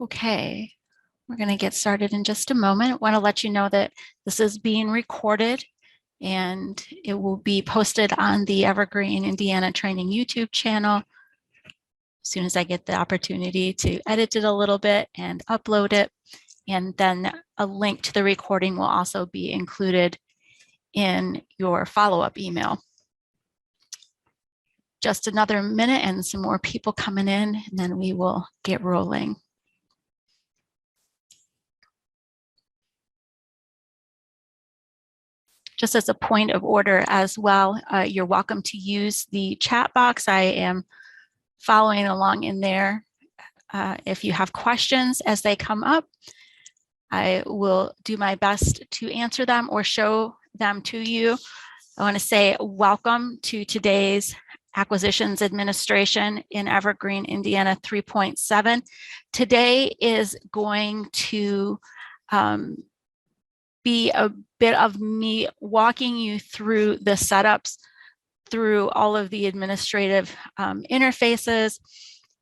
Okay, we're going to get started in just a moment. I want to let you know that this is being recorded and it will be posted on the Evergreen Indiana Training YouTube channel as soon as I get the opportunity to edit it a little bit and upload it. And then a link to the recording will also be included in your follow-up email. Just another minute and some more people coming in, and then we will get rolling. Just as a point of order as well, you're welcome to use the chat box. I am following along in there. If you have questions as they come up, I will do my best to answer them or show them to you. I want to say welcome to today's Acquisitions Administration in Evergreen, Indiana 3.7. Today is going to be a bit of me walking you through the setups, through all of the administrative interfaces,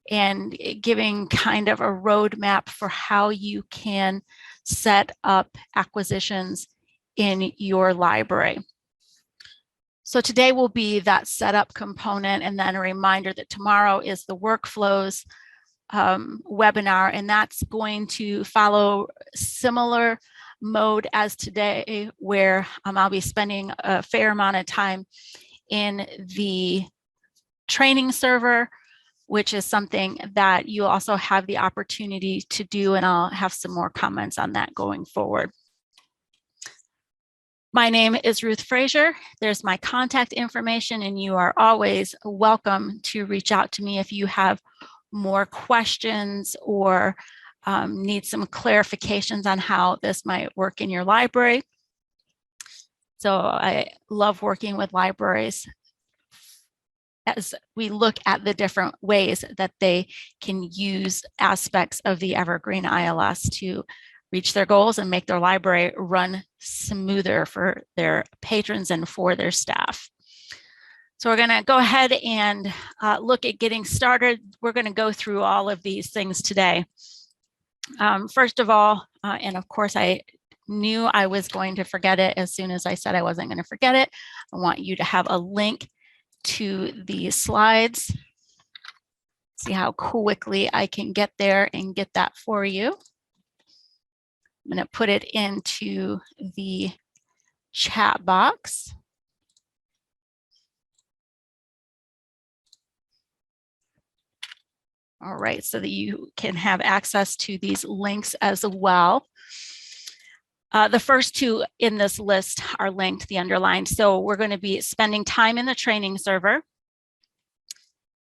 and giving kind of a roadmap for how you can set up acquisitions in your library. So today will be that setup component, and then a reminder that tomorrow is the workflows webinar, and that's going to follow similar mode as today, where I'll be spending a fair amount of time in the training server, which is something that you also have the opportunity to do, and I'll have some more comments on that going forward. My name is Ruth Frazier. There's my contact information, and you are always welcome to reach out to me if you have more questions or need some clarifications on how this might work in your library. So I love working with libraries as we look at the different ways that they can use aspects of the Evergreen ILS to reach their goals and make their library run smoother for their patrons and for their staff. So we're going to go ahead and look at getting started. We're going to go through all of these things today. First of all, and of course I knew I was going to forget it as soon as I said I wasn't going to forget it. I want you to have a link to the slides. See how quickly I can get there and get that for you. I'm going to put it into the chat box. All right, so that you can have access to these links as well. The first two in this list are linked, the underlined. So we're going to be spending time in the training server.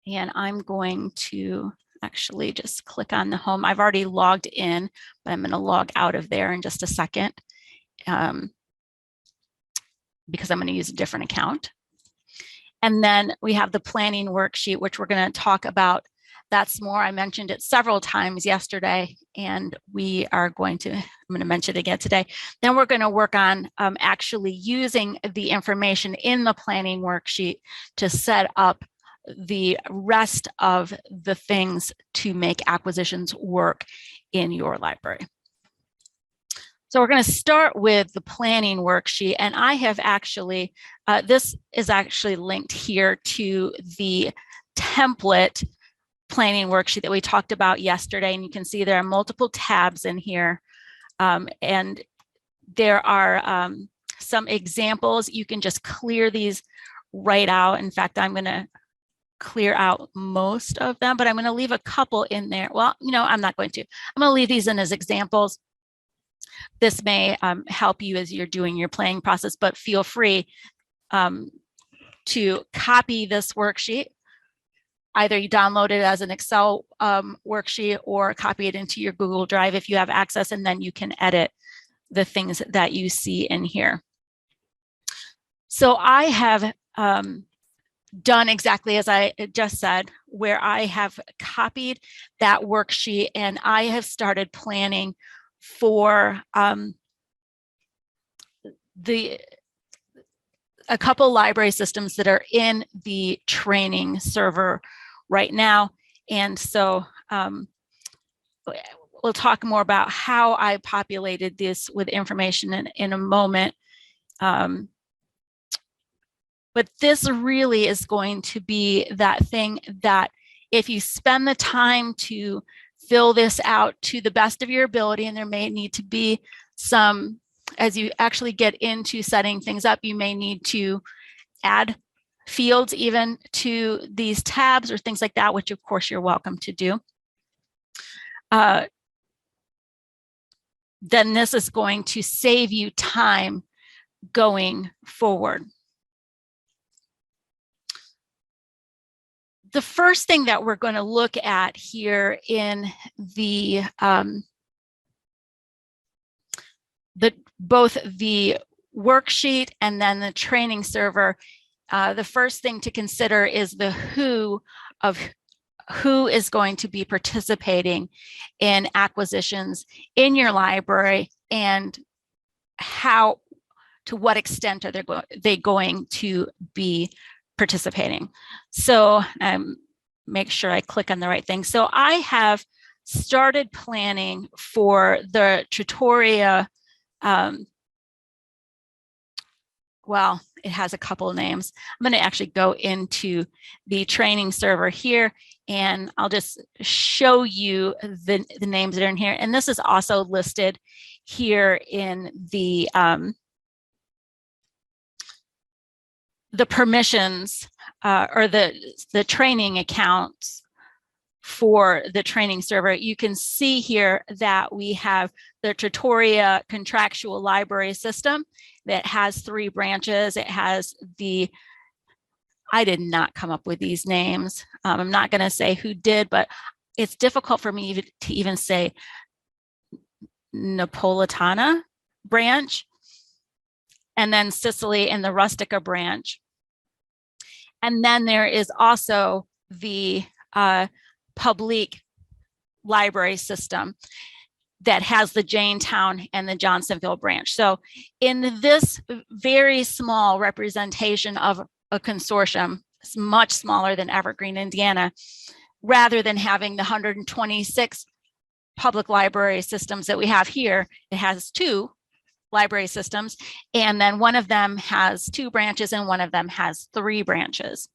And I'm going to actually just click on the home. I've already logged in, but I'm going to log out of there in just a second because I'm going to use a different account. And then we have the planning worksheet, which we're going to talk about. That's more, I mentioned it several times yesterday, and we are going to, I'm going to mention it again today. Then we're going to work on actually using the information in the planning worksheet to set up the rest of the things to make acquisitions work in your library. So we're going to start with the planning worksheet, and I have actually, this is actually linked here to the template planning worksheet that we talked about yesterday, and you can see there are multiple tabs in here, and there are some examples. You can just clear these right out. In fact, I'm going to clear out most of them, but I'm going to leave a couple in there. Well, you know, I'm not going to. I'm going to leave these in as examples. This may help you as you're doing your planning process, but feel free to copy this worksheet. Either you download it as an Excel worksheet or copy it into your Google Drive if you have access, and then you can edit the things that you see in here. So I have done exactly as I just said, where I have copied that worksheet and I have started planning for a couple library systems that are in the training server right now. And so we'll talk more about how I populated this with information in a moment. But this really is going to be that thing that if you spend the time to fill this out to the best of your ability, and there may need to be some, as you actually get into setting things up, you may need to add fields even to these tabs or things like that, which of course you're welcome to do. Then this is going to save you time going forward. The first thing that we're going to look at here in both the worksheet and then the training server, the first thing to consider is the who is going to be participating in acquisitions in your library, and how, to what extent are they going to be participating. So make sure I click on the right thing. So I have started planning for the Trattoria. Well, it has a couple of names. I'm going to actually go into the training server here, and I'll just show you the names that are in here. And this is also listed here in the permissions or the training accounts for the training server. You can see here that we have the Trattoria contractual library system that has 3 branches. It has I did not come up with these names. I'm not going to say who did, but it's difficult for me to even say Napolitana branch, and then Sicily and the Rustica branch. And then there is also the public library system that has the Janetown and the Johnsonville branch. So in this very small representation of a consortium, it's much smaller than Evergreen, Indiana, rather than having the 126 public library systems that we have here, it has 2 library systems, and then one of them has 2 branches and one of them has 3 branches.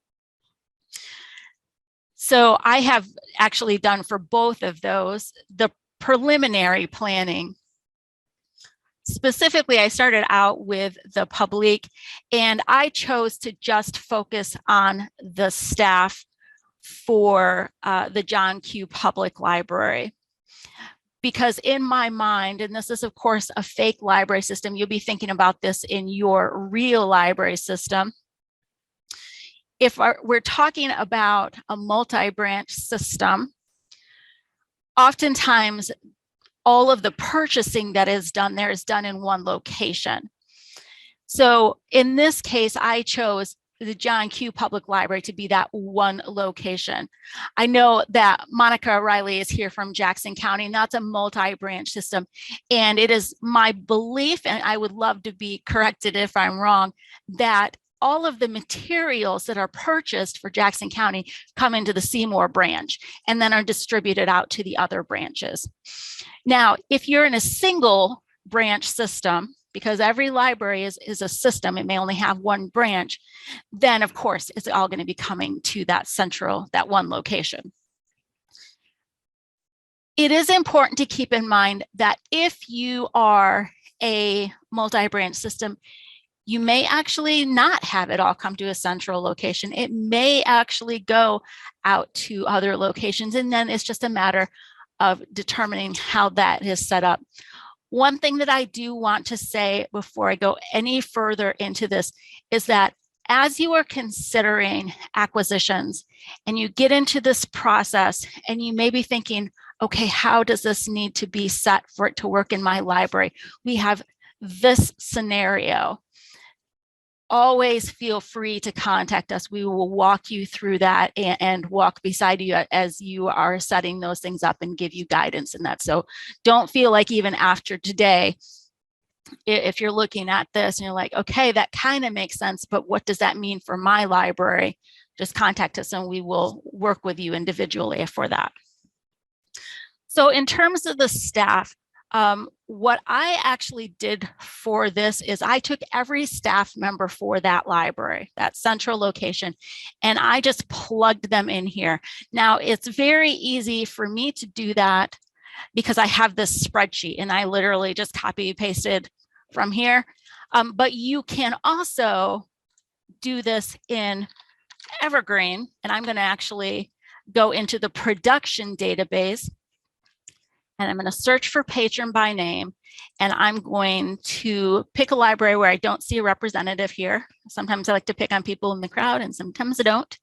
So I have actually done for both of those the preliminary planning. Specifically, I started out with the public, and I chose to just focus on the staff for the John Q. Public Library. Because in my mind, and this is of course a fake library system, you'll be thinking about this in your real library system. If we're talking about a multi-branch system, oftentimes all of the purchasing that is done there is done in one location. So in this case, I chose the John Q. Public Library to be that one location. I know that Monica Riley is here from Jackson County, and that's a multi-branch system. And it is my belief, and I would love to be corrected if I'm wrong, that all of the materials that are purchased for Jackson County come into the Seymour branch and then are distributed out to the other branches. Now, if you're in a single branch system, because every library is a system, it may only have one branch, then of course it's all going to be coming to that that one location. It is important to keep in mind that if you are a multi-branch system, you may actually not have it all come to a central location. It may actually go out to other locations, and then it's just a matter of determining how that is set up. One thing that I do want to say before I go any further into this is that as you are considering acquisitions and you get into this process and you may be thinking, okay, how does this need to be set for it to work in my library? We have this scenario. Always feel free to contact us. We will walk you through that and walk beside you as you are setting those things up and give you guidance in that. So don't feel like even after today, if you're looking at this and you're like, okay, that kind of makes sense, but what does that mean for my library? Just contact us and we will work with you individually for that. So in terms of the staff, what I actually did for this is I took every staff member for that library, that central location, and I just plugged them in here. Now, it's very easy for me to do that because I have this spreadsheet and I literally just copy and pasted from here. But you can also do this in Evergreen, and I'm going to actually go into the production database, and I'm going to search for patron by name, and I'm going to pick a library where I don't see a representative here. Sometimes I like to pick on people in the crowd and sometimes I don't.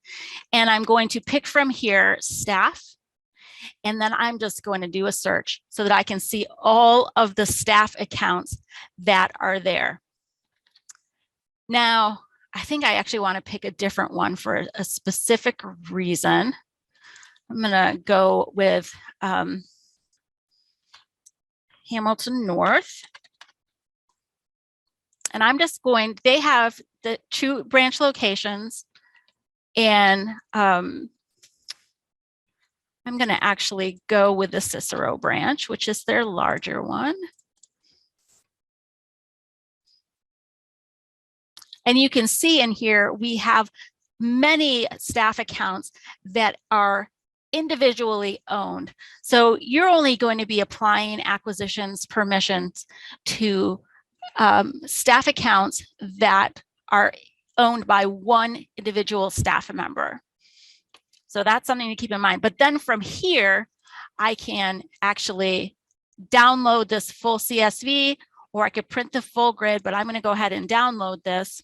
And I'm going to pick from here staff, and then I'm just going to do a search so that I can see all of the staff accounts that are there. Now, I think I actually want to pick a different one for a specific reason. I'm going to go with Hamilton North. And I'm just going, they have the 2 branch locations, and I'm going to actually go with the Cicero branch, which is their larger one. And you can see in here, we have many staff accounts that are individually owned. So you're only going to be applying acquisitions permissions to staff accounts that are owned by one individual staff member. So that's something to keep in mind. But then from here, I can actually download this full CSV, or I could print the full grid, but I'm going to go ahead and download this.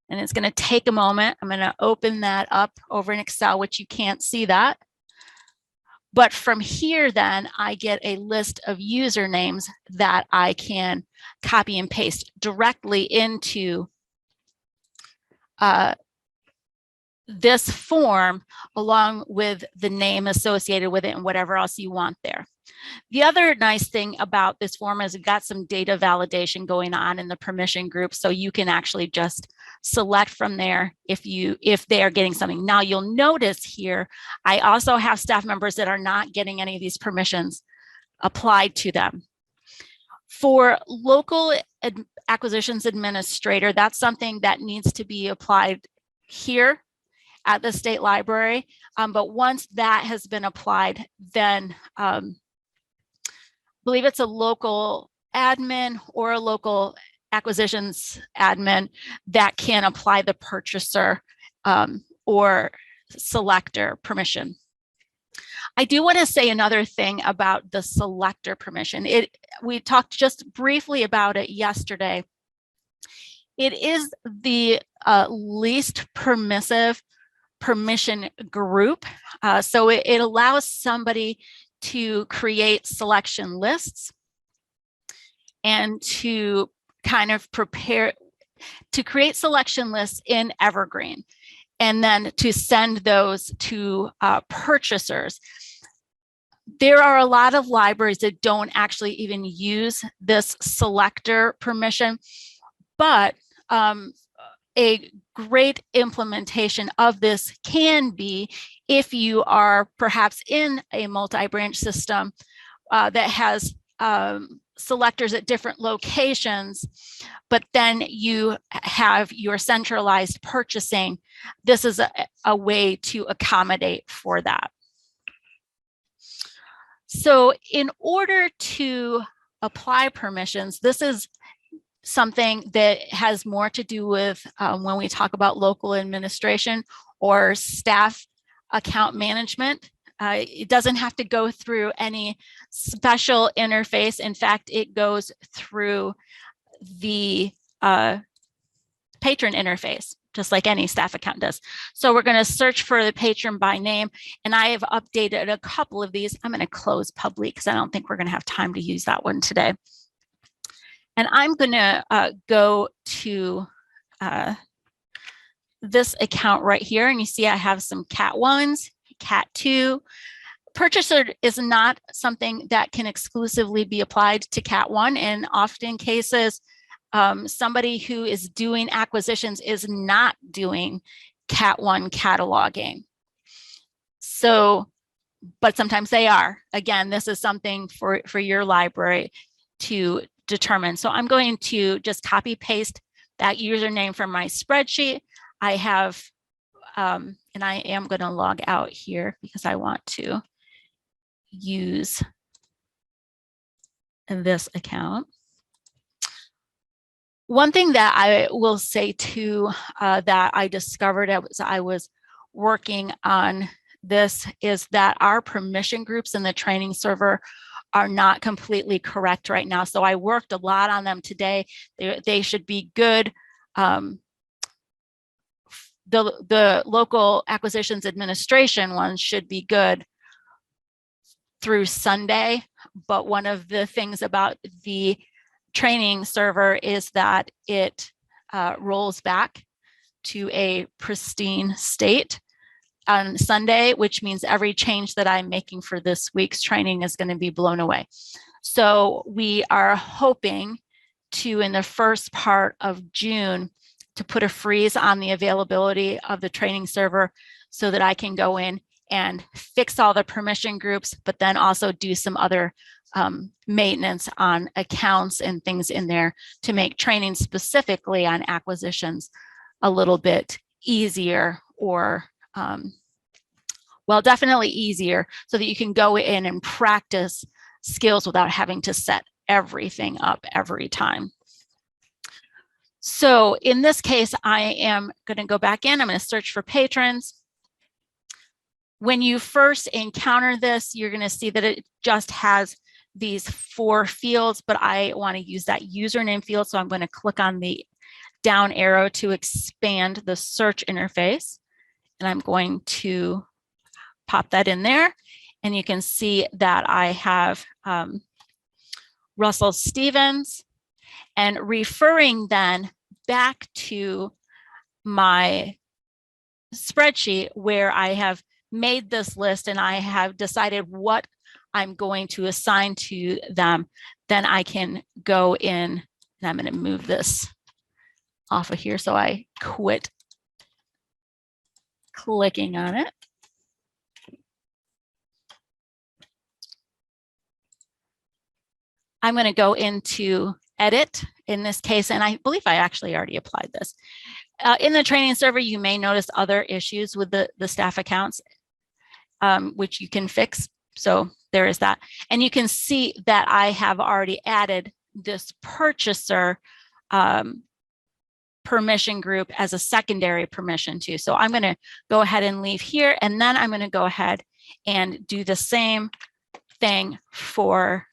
And it's going to take a moment. I'm going to open that up over in Excel, which you can't see that. But from here, then I get a list of usernames that I can copy and paste directly into this form, along with the name associated with it and whatever else you want there. The other nice thing about this form is we've got some data validation going on in the permission group, so you can actually just select from there if they are getting something. Now you'll notice here, I also have staff members that are not getting any of these permissions applied to them. For local acquisitions administrator, that's something that needs to be applied here at the state library. But once that has been applied, then I believe it's a local admin or a local acquisitions admin that can apply the purchaser or selector permission. I do want to say another thing about the selector permission. We talked just briefly about it yesterday. It is the least permissive permission group. So it allows somebody to create selection lists and to kind of prepare to create selection lists in Evergreen, and then to send those to purchasers. There are a lot of libraries that don't actually even use this selector permission, but a great implementation of this can be if you are perhaps in a multi-branch system that has selectors at different locations, but then you have your centralized purchasing. This is a way to accommodate for that. So in order to apply permissions, this is something that has more to do with when we talk about local administration or staff account management. It doesn't have to go through any special interface. In fact, it goes through the patron interface, just like any staff account does. So we're going to search for the patron by name, and I have updated a couple of these. I'm going to close public because I don't think we're going to have time to use that one today. And I'm going to go to this account right here, and you see I have some Cat 1s, Cat 2. Purchaser is not something that can exclusively be applied to Cat 1, and often cases somebody who is doing acquisitions is not doing Cat 1 cataloging. So but sometimes they are. Again, this is something for your library to determine. So I'm going to just copy paste that username from my spreadsheet. I have, and I am going to log out here because I want to use this account. One thing that I will say too, that I discovered as I was working on this is that our permission groups in the training server are not completely correct right now. So I worked a lot on them today. They should be good. The local acquisitions administration ones should be good through Sunday. But one of the things about the training server is that it rolls back to a pristine state on Sunday, which means every change that I'm making for this week's training is going to be blown away. So we are hoping to, in the first part of June, to put a freeze on the availability of the training server so that I can go in and fix all the permission groups, but then also do some other maintenance on accounts and things in there to make training specifically on acquisitions a little bit easier, or well, definitely easier, so that you can go in and practice skills without having to set everything up every time. So in this case, I am going to go back in. I'm going to search for patrons. When you first encounter this, you're going to see that it just has these 4 fields, but I want to use that username field. So I'm going to click on the down arrow to expand the search interface. And I'm going to pop that in there. And you can see that I have Russell Stevens, and referring then back to my spreadsheet where I have made this list and I have decided what I'm going to assign to them, then I can go in, and I'm going to move this off of here so I quit clicking on it. I'm going to go into edit in this case, and I believe I actually already applied this. In the training server, you may notice other issues with the staff accounts, which you can fix. So there is that. And you can see that I have already added this purchaser permission group as a secondary permission too. So I'm going to go ahead and leave here, and then I'm going to go ahead and do the same thing for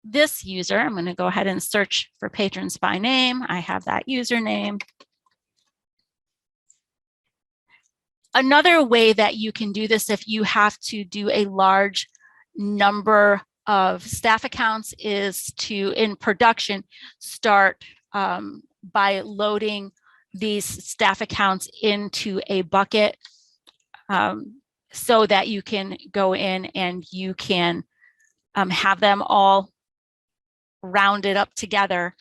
this user. I'm going to go ahead and search for patrons by name. I have that username. Another way that you can do this if you have to do a large number of staff accounts is to, in production, start by loading these staff accounts into a bucket so that you can go in and you can have them all rounded up together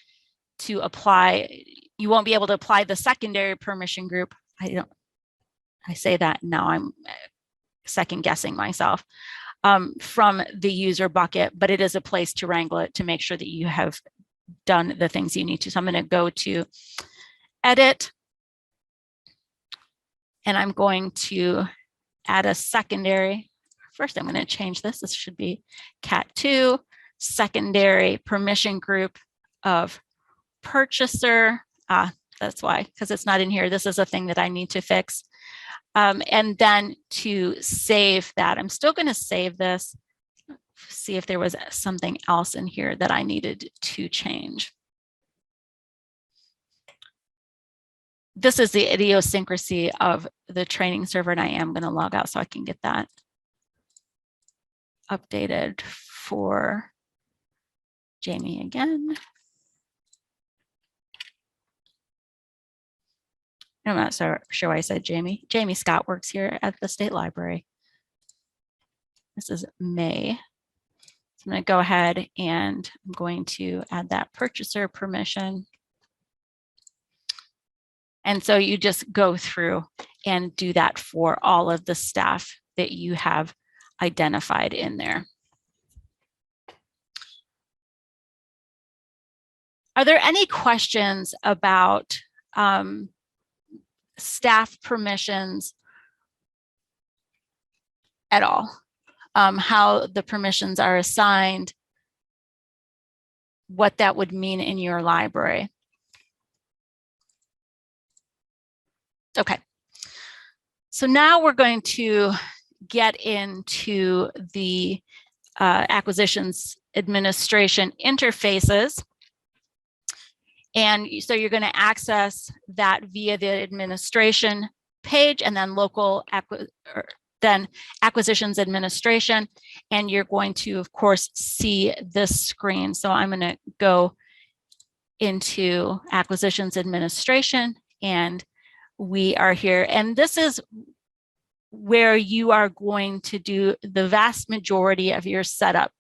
to apply. You won't be able to apply the secondary permission group. I say that now I'm second guessing myself from the user bucket, but it is a place to wrangle it to make sure that you have done the things you need to. So I'm going to go to edit, and I'm going to add a secondary. First, I'm going to change this. This should be cat2 secondary permission group of purchaser. That's why, because it's not in here. This is a thing that I need to fix. And then to save that, I'm still going to save this, see if there was something else in here that I needed to change. This is the idiosyncrasy of the training server, and I am going to log out so I can get that updated for Jamie again. I'm not so sure why I said Jamie. Jamie Scott works here at the State Library. This is May. So I'm going to go ahead and I'm going to add that purchaser permission. And so you just go through and do that for all of the staff that you have identified in there. Are there any questions about staff permissions at all? How the permissions are assigned, what that would mean in your library? Okay. So now we're going to get into the acquisitions administration interfaces. And so you're going to access that via the administration page and then acquisitions administration. And you're going to, of course, see this screen. So I'm going to go into acquisitions administration, and we are here. And this is where you are going to do the vast majority of your setup.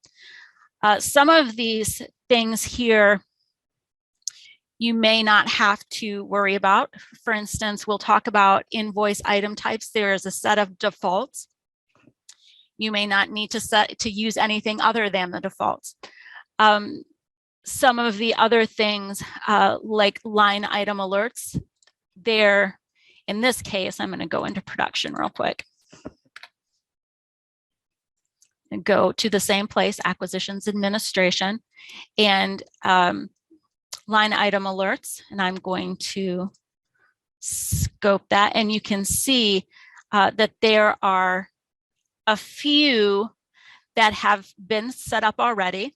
Some of these things here you may not have to worry about. For instance, we'll talk about invoice item types. There is a set of defaults. You may not need to use anything other than the defaults. Some of the other things like line item alerts, they're, in this case, I'm going to go into production real quick and go to the same place, acquisitions administration, and line item alerts, and I'm going to scope that, and you can see that there are a few that have been set up already.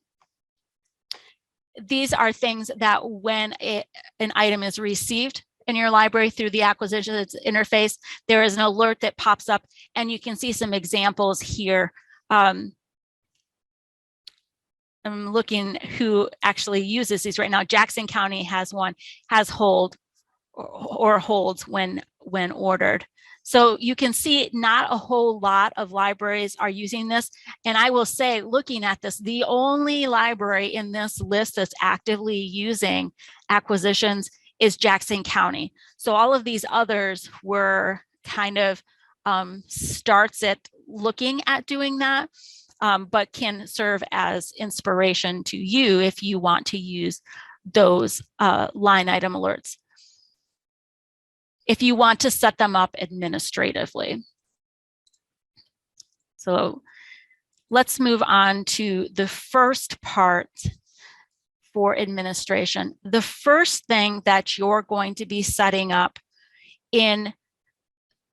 These are things that when an item is received in your library through the acquisitions interface, there is an alert that pops up, and you can see some examples here. I'm looking who actually uses these right now. Jackson County has one, has hold or holds when ordered. So you can see not a whole lot of libraries are using this. And I will say, looking at this, the only library in this list that's actively using acquisitions is Jackson County. So all of these others were kind of starts at looking at doing that. But can serve as inspiration to you if you want to use those line item alerts, if you want to set them up administratively. So let's move on to the first part for administration. The first thing that you're going to be setting up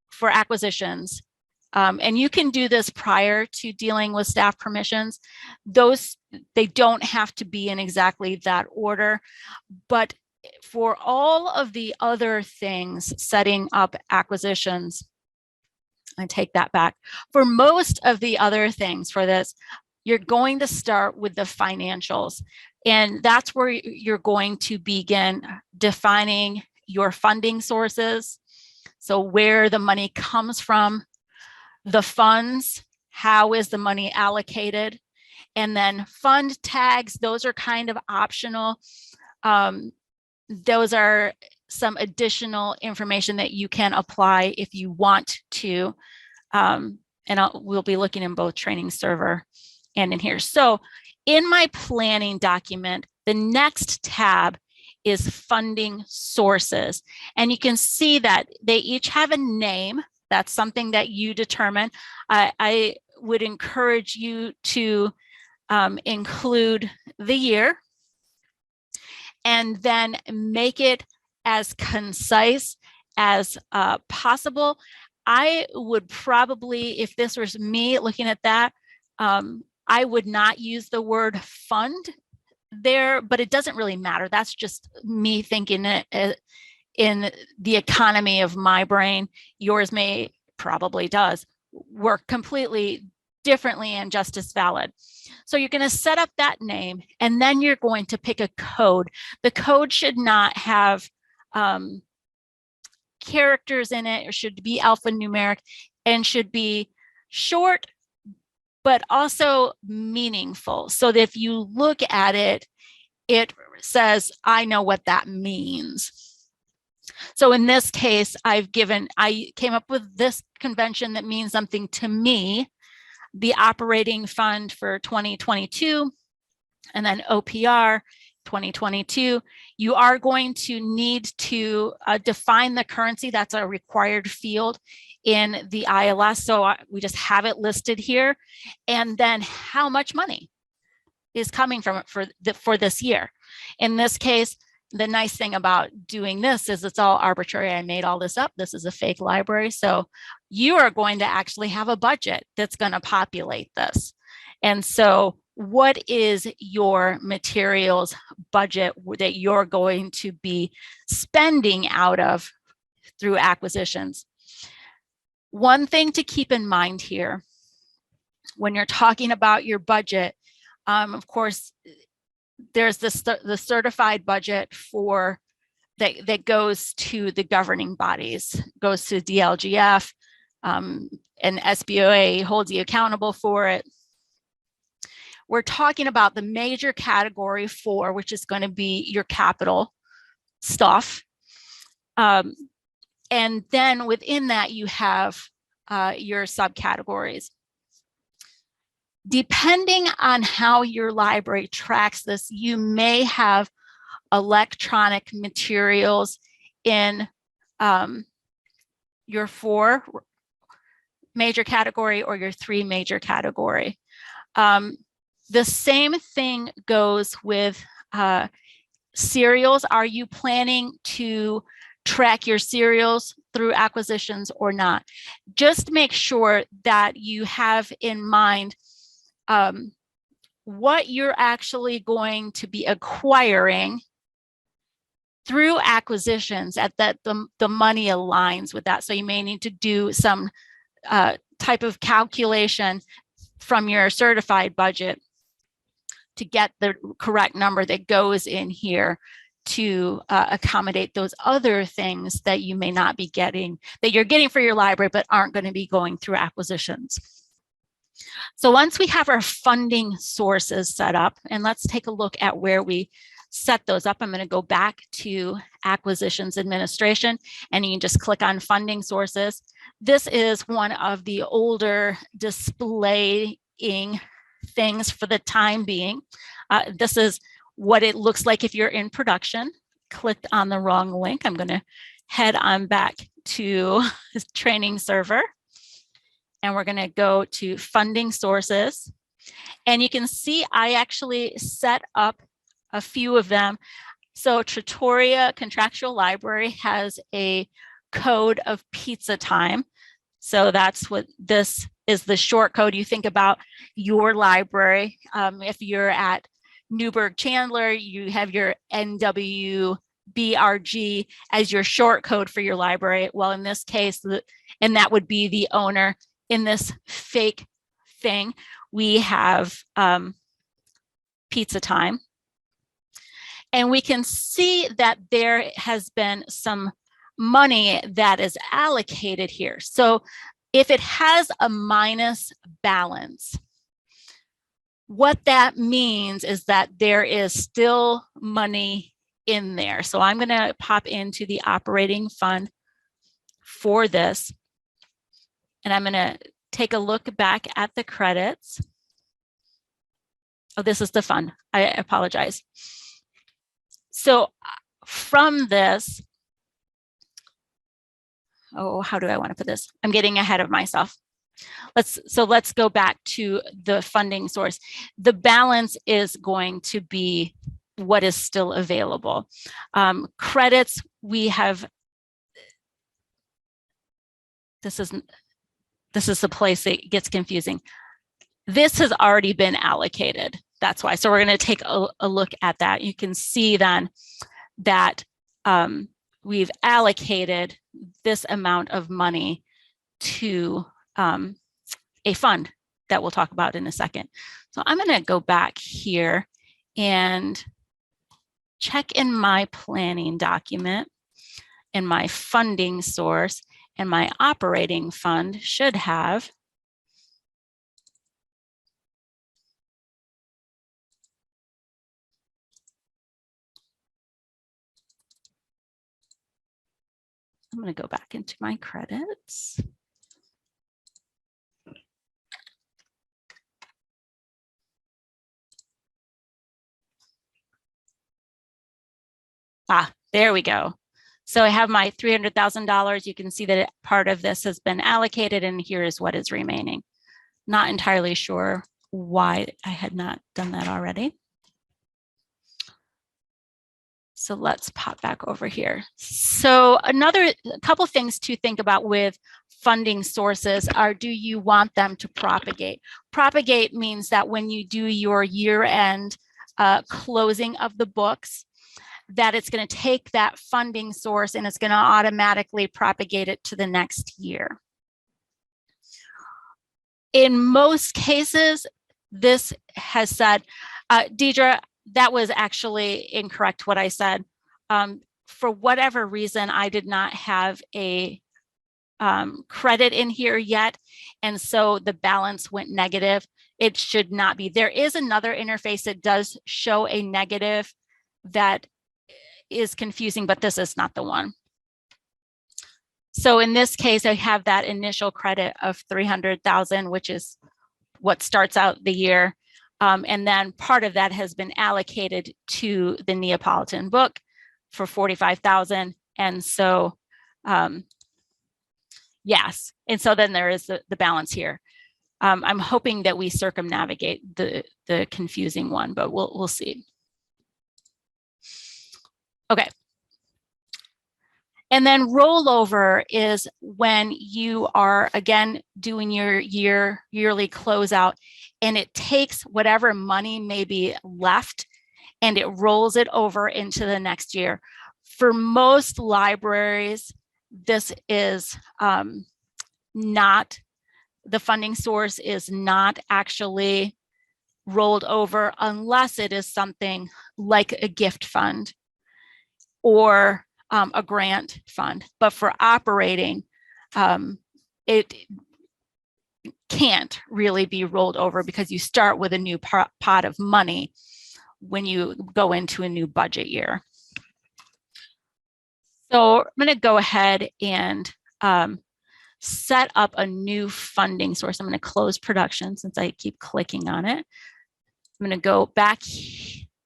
for acquisitions, and you can do this prior to dealing with staff permissions. They don't have to be in exactly that order, but for all of the other things, setting up acquisitions, I take that back. For most of the other things for this, you're going to start with the financials, and that's where you're going to begin defining your funding sources. So where the money comes from, the funds, how is the money allocated, and then fund tags, those are kind of optional. Those are some additional information that you can apply if you want to. And we'll be looking in both training server and in here. So in my planning document, the next tab is funding sources. And you can see that they each have a name. That's something that you determine. I would encourage you to include the year and then make it as concise as possible. I would probably, if this was me looking at that, I would not use the word fund there, but it doesn't really matter. That's just me thinking it in the economy of my brain. Yours probably does work completely differently and just as valid. So you're going to set up that name, and then you're going to pick a code. The code should not have characters in it. It should be alphanumeric and should be short, but also meaningful, so that if you look at it, it says, I know what that means. So in this case, I came up with this convention that means something to me, the operating fund for 2022, and then OPR 2022, you are going to need to define the currency. That's a required field in the ILS. So we just have it listed here. And then how much money is coming from it for this year. In this case, the nice thing about doing this is it's all arbitrary. I made all this up. This is a fake library. So you are going to actually have a budget that's going to populate this. And so what is your materials budget that you're going to be spending out of through acquisitions? One thing to keep in mind here, when you're talking about your budget, of course, there's the certified budget for that goes to the governing bodies, goes to DLGF, and SBOA holds you accountable for it. We're talking about the major category 4, which is going to be your capital stuff. And then within that, you have your subcategories. Depending on how your library tracks this, you may have electronic materials in your 4 major category or your 3 major category. The same thing goes with serials. Are you planning to track your serials through acquisitions or not? Just make sure that you have in mind what you're actually going to be acquiring through acquisitions, at that the money aligns with that. So you may need to do some type of calculation from your certified budget to get the correct number that goes in here to accommodate those other things that you may not be getting, that you're getting for your library, but aren't going to be going through acquisitions. So once we have our funding sources set up, and let's take a look at where we set those up. I'm going to go back to acquisitions administration, and you can just click on funding sources. This is one of the older displaying things for the time being. This is what it looks like if you're in production. Clicked on the wrong link. I'm going to head on back to the training server, and we're going to go to funding sources. And you can see I actually set up a few of them. So Trattoria Contractual Library has a code of pizza time. So that's what this is, the short code. You think about your library. If you're at Newburgh Chandler, you have your NWBRG as your short code for your library. Well, in this case, and that would be the owner. In this fake thing, we have pizza time. And we can see that there has been some money that is allocated here. So if it has a minus balance, what that means is that there is still money in there. So I'm going to pop into the operating fund for this, and I'm going to take a look back at the credits. Oh, this is the fund. I apologize. So from this, oh, how do I want to put this? I'm getting ahead of myself. Let's go back to the funding source. The balance is going to be what is still available. Credits, we have, this is the place that gets confusing. This has already been allocated. That's why. So we're going to take a look at that. You can see then that we've allocated this amount of money to a fund that we'll talk about in a second. So I'm going to go back here and check in my planning document, and my funding source, and my operating fund should have I'm going to go back into my credits. There we go. So I have my $300,000. You can see that part of this has been allocated, and here is what is remaining. Not entirely sure why I had not done that already. So let's pop back over here. So a couple things to think about with funding sources are, do you want them to propagate? Propagate means that when you do your year-end closing of the books, that it's going to take that funding source and it's going to automatically propagate it to the next year. In most cases, this has said, Deidre, that was actually incorrect what I said. For whatever reason, I did not have a credit in here yet, and so the balance went negative. It should not be. There is another interface that does show a negative that is confusing, but this is not the one. So in this case, I have that initial credit of $300,000, which is what starts out the year. And then part of that has been allocated to the Neapolitan book for $45,000. And so, yes. And so then there is the balance here. I'm hoping that we circumnavigate the confusing one, but we'll see. Okay. And then rollover is when you are, again, doing your yearly closeout, and it takes whatever money may be left and it rolls it over into the next year. For most libraries, this is not, the funding source is not actually rolled over unless it is something like a gift fund or a grant fund. But for operating, it can't really be rolled over because you start with a new pot of money when you go into a new budget year. So I'm going to go ahead and set up a new funding source. I'm going to close production since I keep clicking on it. I'm going to go back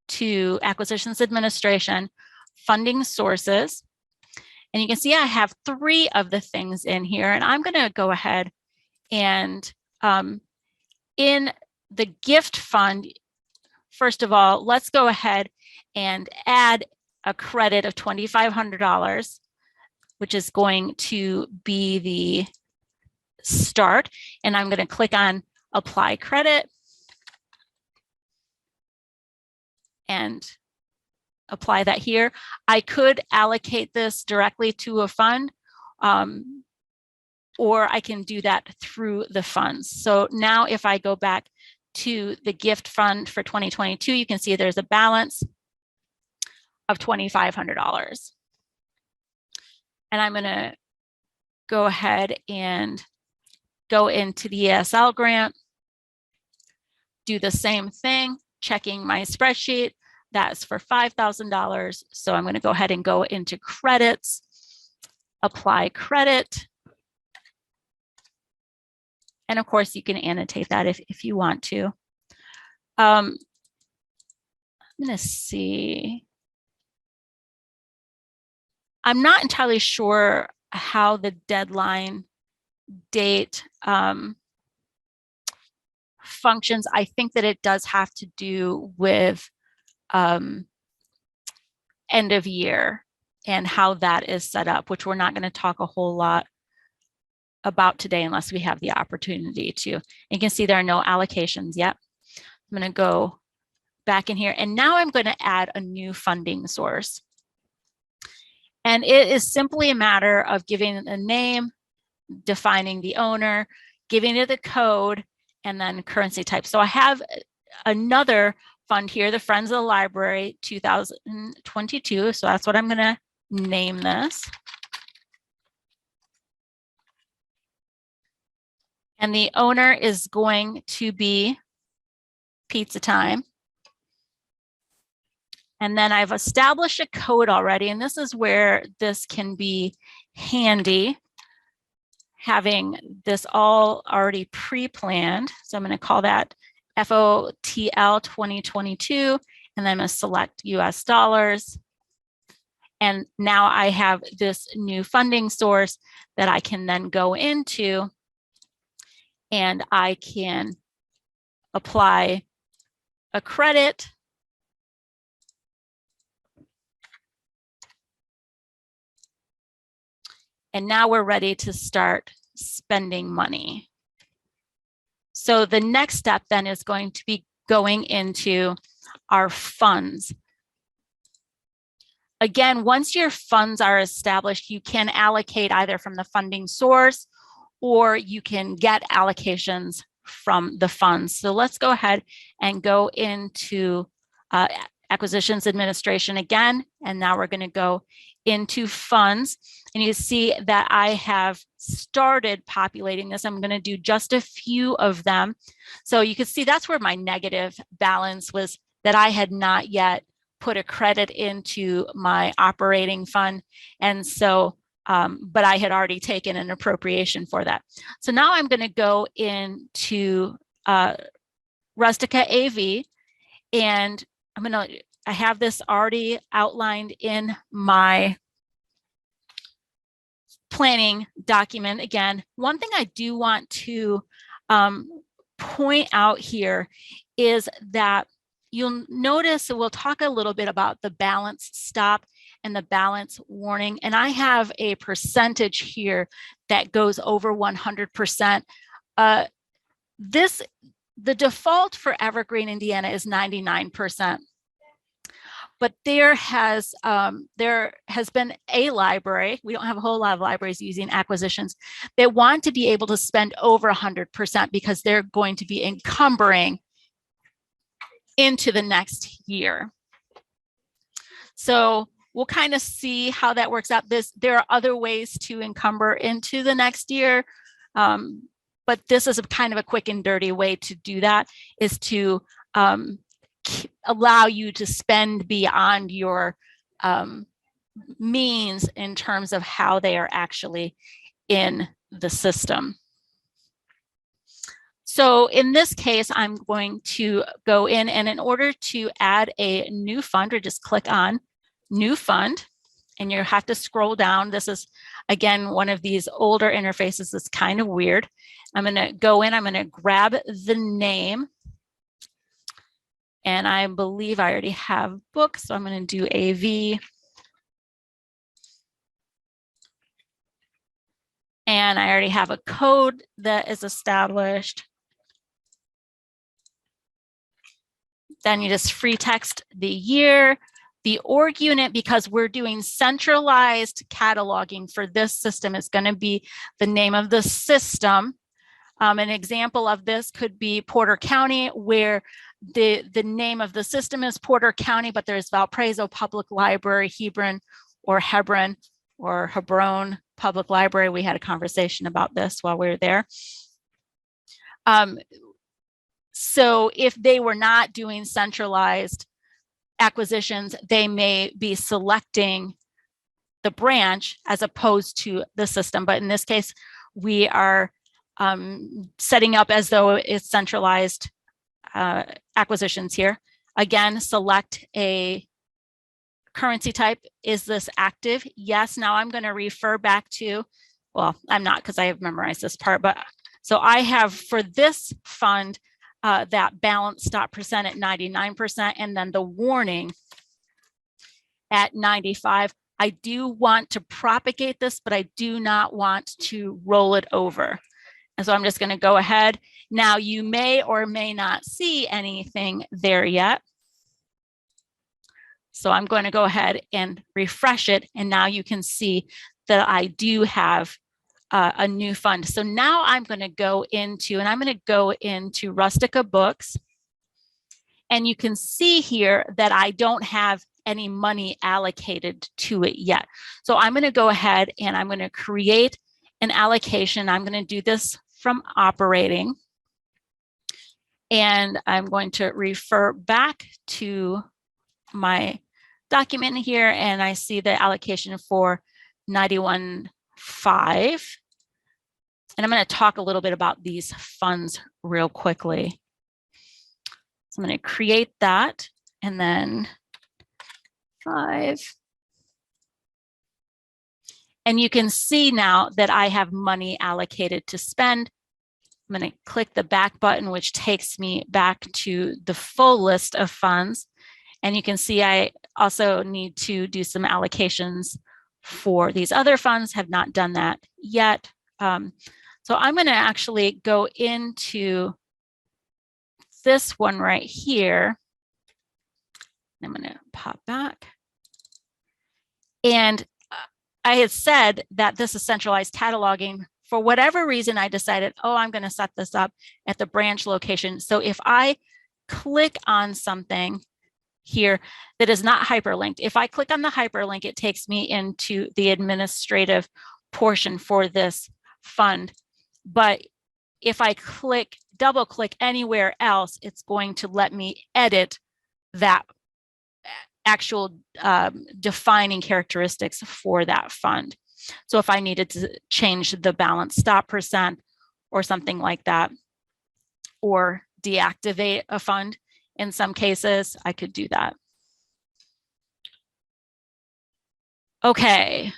to Acquisitions Administration, Funding Sources. And you can see I have 3 of the things in here. And I'm going to go ahead and in the gift fund, first of all, let's go ahead and add a credit of $2,500, which is going to be the start. And I'm going to click on Apply Credit and apply that here. I could allocate this directly to a fund, or I can do that through the funds. So now if I go back to the gift fund for 2022, you can see there's a balance of $2,500. And I'm going to go ahead and go into the ESL grant, do the same thing, checking my spreadsheet. That's for $5,000. So I'm going to go ahead and go into credits, apply credit. And of course, you can annotate that if you want to. I'm going to see. I'm not entirely sure how the deadline date functions. I think that it does have to do with end of year and how that is set up, which we're not going to talk a whole lot about today unless we have the opportunity to. And you can see there are no allocations yet. I'm going to go back in here, and now I'm going to add a new funding source. And it is simply a matter of giving it a name, defining the owner, giving it a code, and then currency type. So I have another fund here, the Friends of the Library 2022. So that's what I'm going to name this. And the owner is going to be Pizza Time. And then I've established a code already, and this is where this can be handy, having this all already pre-planned. So I'm going to call that FOTL 2022, and then I'm going to select US dollars. And now I have this new funding source that I can then go into, and I can apply a credit. And now we're ready to start spending money. So the next step then is going to be going into our funds. Again, once your funds are established, you can allocate either from the funding source or you can get allocations from the funds. So let's go ahead and go into acquisitions administration again. And now we're going to go into funds. And you see that I have started populating this. I'm going to do just a few of them. So you can see that's where my negative balance was, that I had not yet put a credit into my operating fund. And so, but I had already taken an appropriation for that. So now I'm going to go into Rustica AV, and I have this already outlined in my planning document. Again, one thing I do want to point out here is that you'll notice, so we'll talk a little bit about the balance stop and the balance warning. And I have a percentage here that goes over 100%. The default for Evergreen, Indiana is 99%. But there has been a library, we don't have a whole lot of libraries using acquisitions, they want to be able to spend over 100% because they're going to be encumbering into the next year. So we'll kind of see how that works out. There are other ways to encumber into the next year, but this is a kind of a quick and dirty way to do that, is to allow you to spend beyond your means in terms of how they are actually in the system. So in this case, I'm going to go in, and in order to add a new fund, or just click on new fund, and you have to scroll down. This is, again, one of these older interfaces that's kind of weird. I'm going to go in, I'm going to grab the name, and I believe I already have books, so I'm going to do AV. And I already have a code that is established. Then you just free text the year, the org unit, because we're doing centralized cataloging for this system, is going to be the name of the system. An example of this could be Porter County, where the name of the system is Porter County, but there's Valparaiso Public Library, Hebron Public Library. We had a conversation about this while we were there. So if they were not doing centralized acquisitions, they may be selecting the branch as opposed to the system. But in this case, we are setting up as though it's centralized acquisitions here. Again, select a currency type. Is this active? Yes. Now I'm going to refer back to, well, I'm not, because I have memorized this part, but so I have for this fund that balance stop percent at 99%, and then the warning at 95. I do want to propagate this, but I do not want to roll it over. And so I'm just going to go ahead. Now you may or may not see anything there yet. So I'm going to go ahead and refresh it. And now you can see that I do have a new fund. So now I'm going to go into, Rustica Books. And you can see here that I don't have any money allocated to it yet. So I'm going to go ahead and I'm going to create an allocation. I'm going to do this from operating. And I'm going to refer back to my document here, and I see the allocation for 91.5. And I'm going to talk a little bit about these funds real quickly. So I'm going to create that, and then 5. And you can see now that I have money allocated to spend. I'm going to click the back button, which takes me back to the full list of funds. And you can see I also need to do some allocations for these other funds, have not done that yet. So I'm going to actually go into this one right here. I'm going to pop back. And I had said that this is centralized cataloging. For whatever reason, I decided, oh, I'm going to set this up at the branch location. So if I click on something here that is not hyperlinked, if I click on the hyperlink, it takes me into the administrative portion for this fund. But if I double click anywhere else, it's going to let me edit that actual defining characteristics for that fund. So if I needed to change the balance stop percent or something like that, or deactivate a fund in some cases, I could do that. Okay,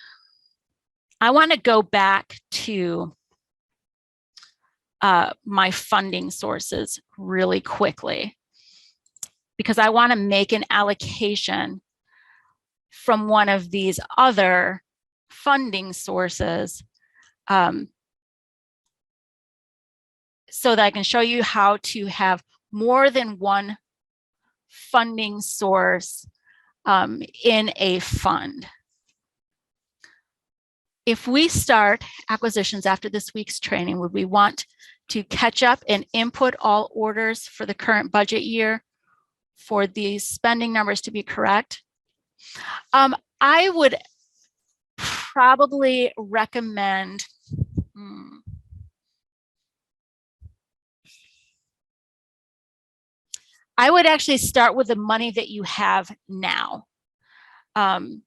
I want to go back to my funding sources really quickly, because I want to make an allocation from one of these other funding sources so that I can show you how to have more than one funding source in a fund. If we start acquisitions after this week's training, would we want to catch up and input all orders for the current budget year for these spending numbers to be correct? I would probably recommend I would actually start with the money that you have now. That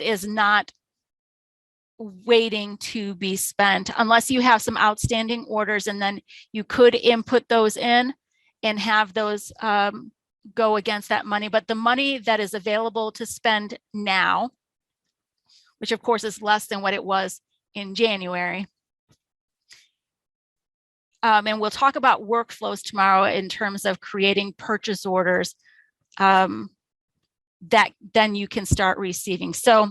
is not waiting to be spent, unless you have some outstanding orders, and then you could input those in and have those go against that money. But the money that is available to spend now, which of course is less than what it was in January. And we'll talk about workflows tomorrow in terms of creating purchase orders that then you can start receiving. So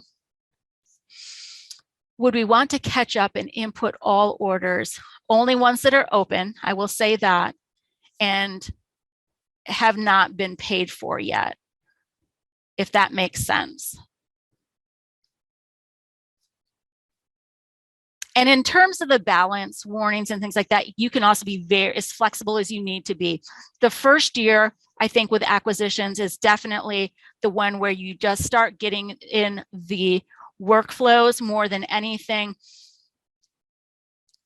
would we want to catch up and input all orders, only ones that are open, I will say that, and have not been paid for yet, if that makes sense? And in terms of the balance warnings and things like that, you can also be as flexible as you need to be. The first year, I think, with acquisitions is definitely the one where you just start getting in the workflows more than anything.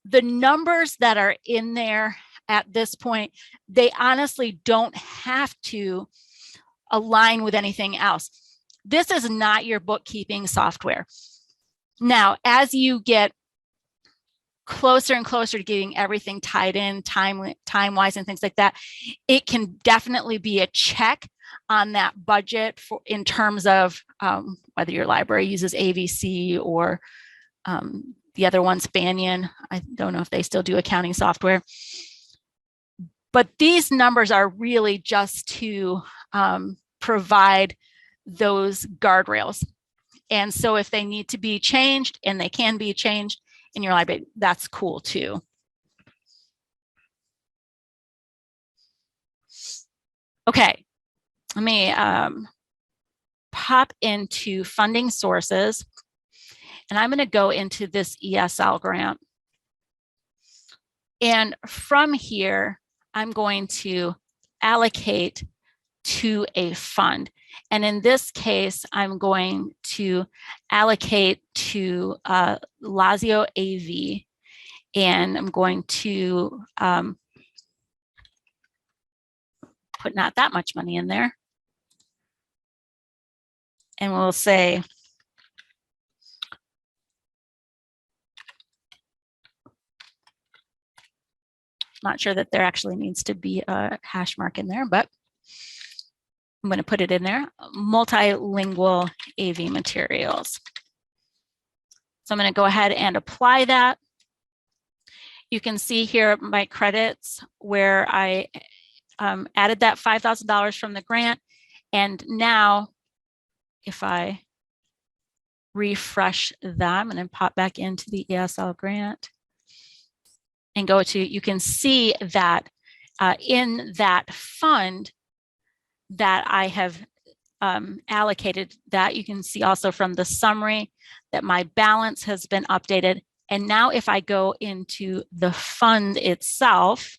The numbers that are in there at this point, they honestly don't have to align with anything else. This is not your bookkeeping software. Now, as you get closer and closer to getting everything tied in time-wise and things like that, it can definitely be a check on that budget for in terms of whether your library uses AVC or the other one's Banyan. I don't know if they still do accounting software. But these numbers are really just to provide those guardrails. And so if they need to be changed, and they can be changed in your library, that's cool too. Okay, let me pop into funding sources, and I'm going to go into this ESL grant. And from here, I'm going to allocate to a fund. And in this case, I'm going to allocate to Lazio AV, and I'm going to put not that much money in there. And we'll say, not sure that there actually needs to be a hash mark in there, but I'm going to put it in there, multilingual AV materials. So I'm going to go ahead and apply that. You can see here my credits where I added that $5,000 from the grant. And now if I refresh that, I'm going to pop back into the ESL grant and go to, you can see that in that fund that I have allocated that, you can see also from the summary that my balance has been updated. And now if I go into the fund itself,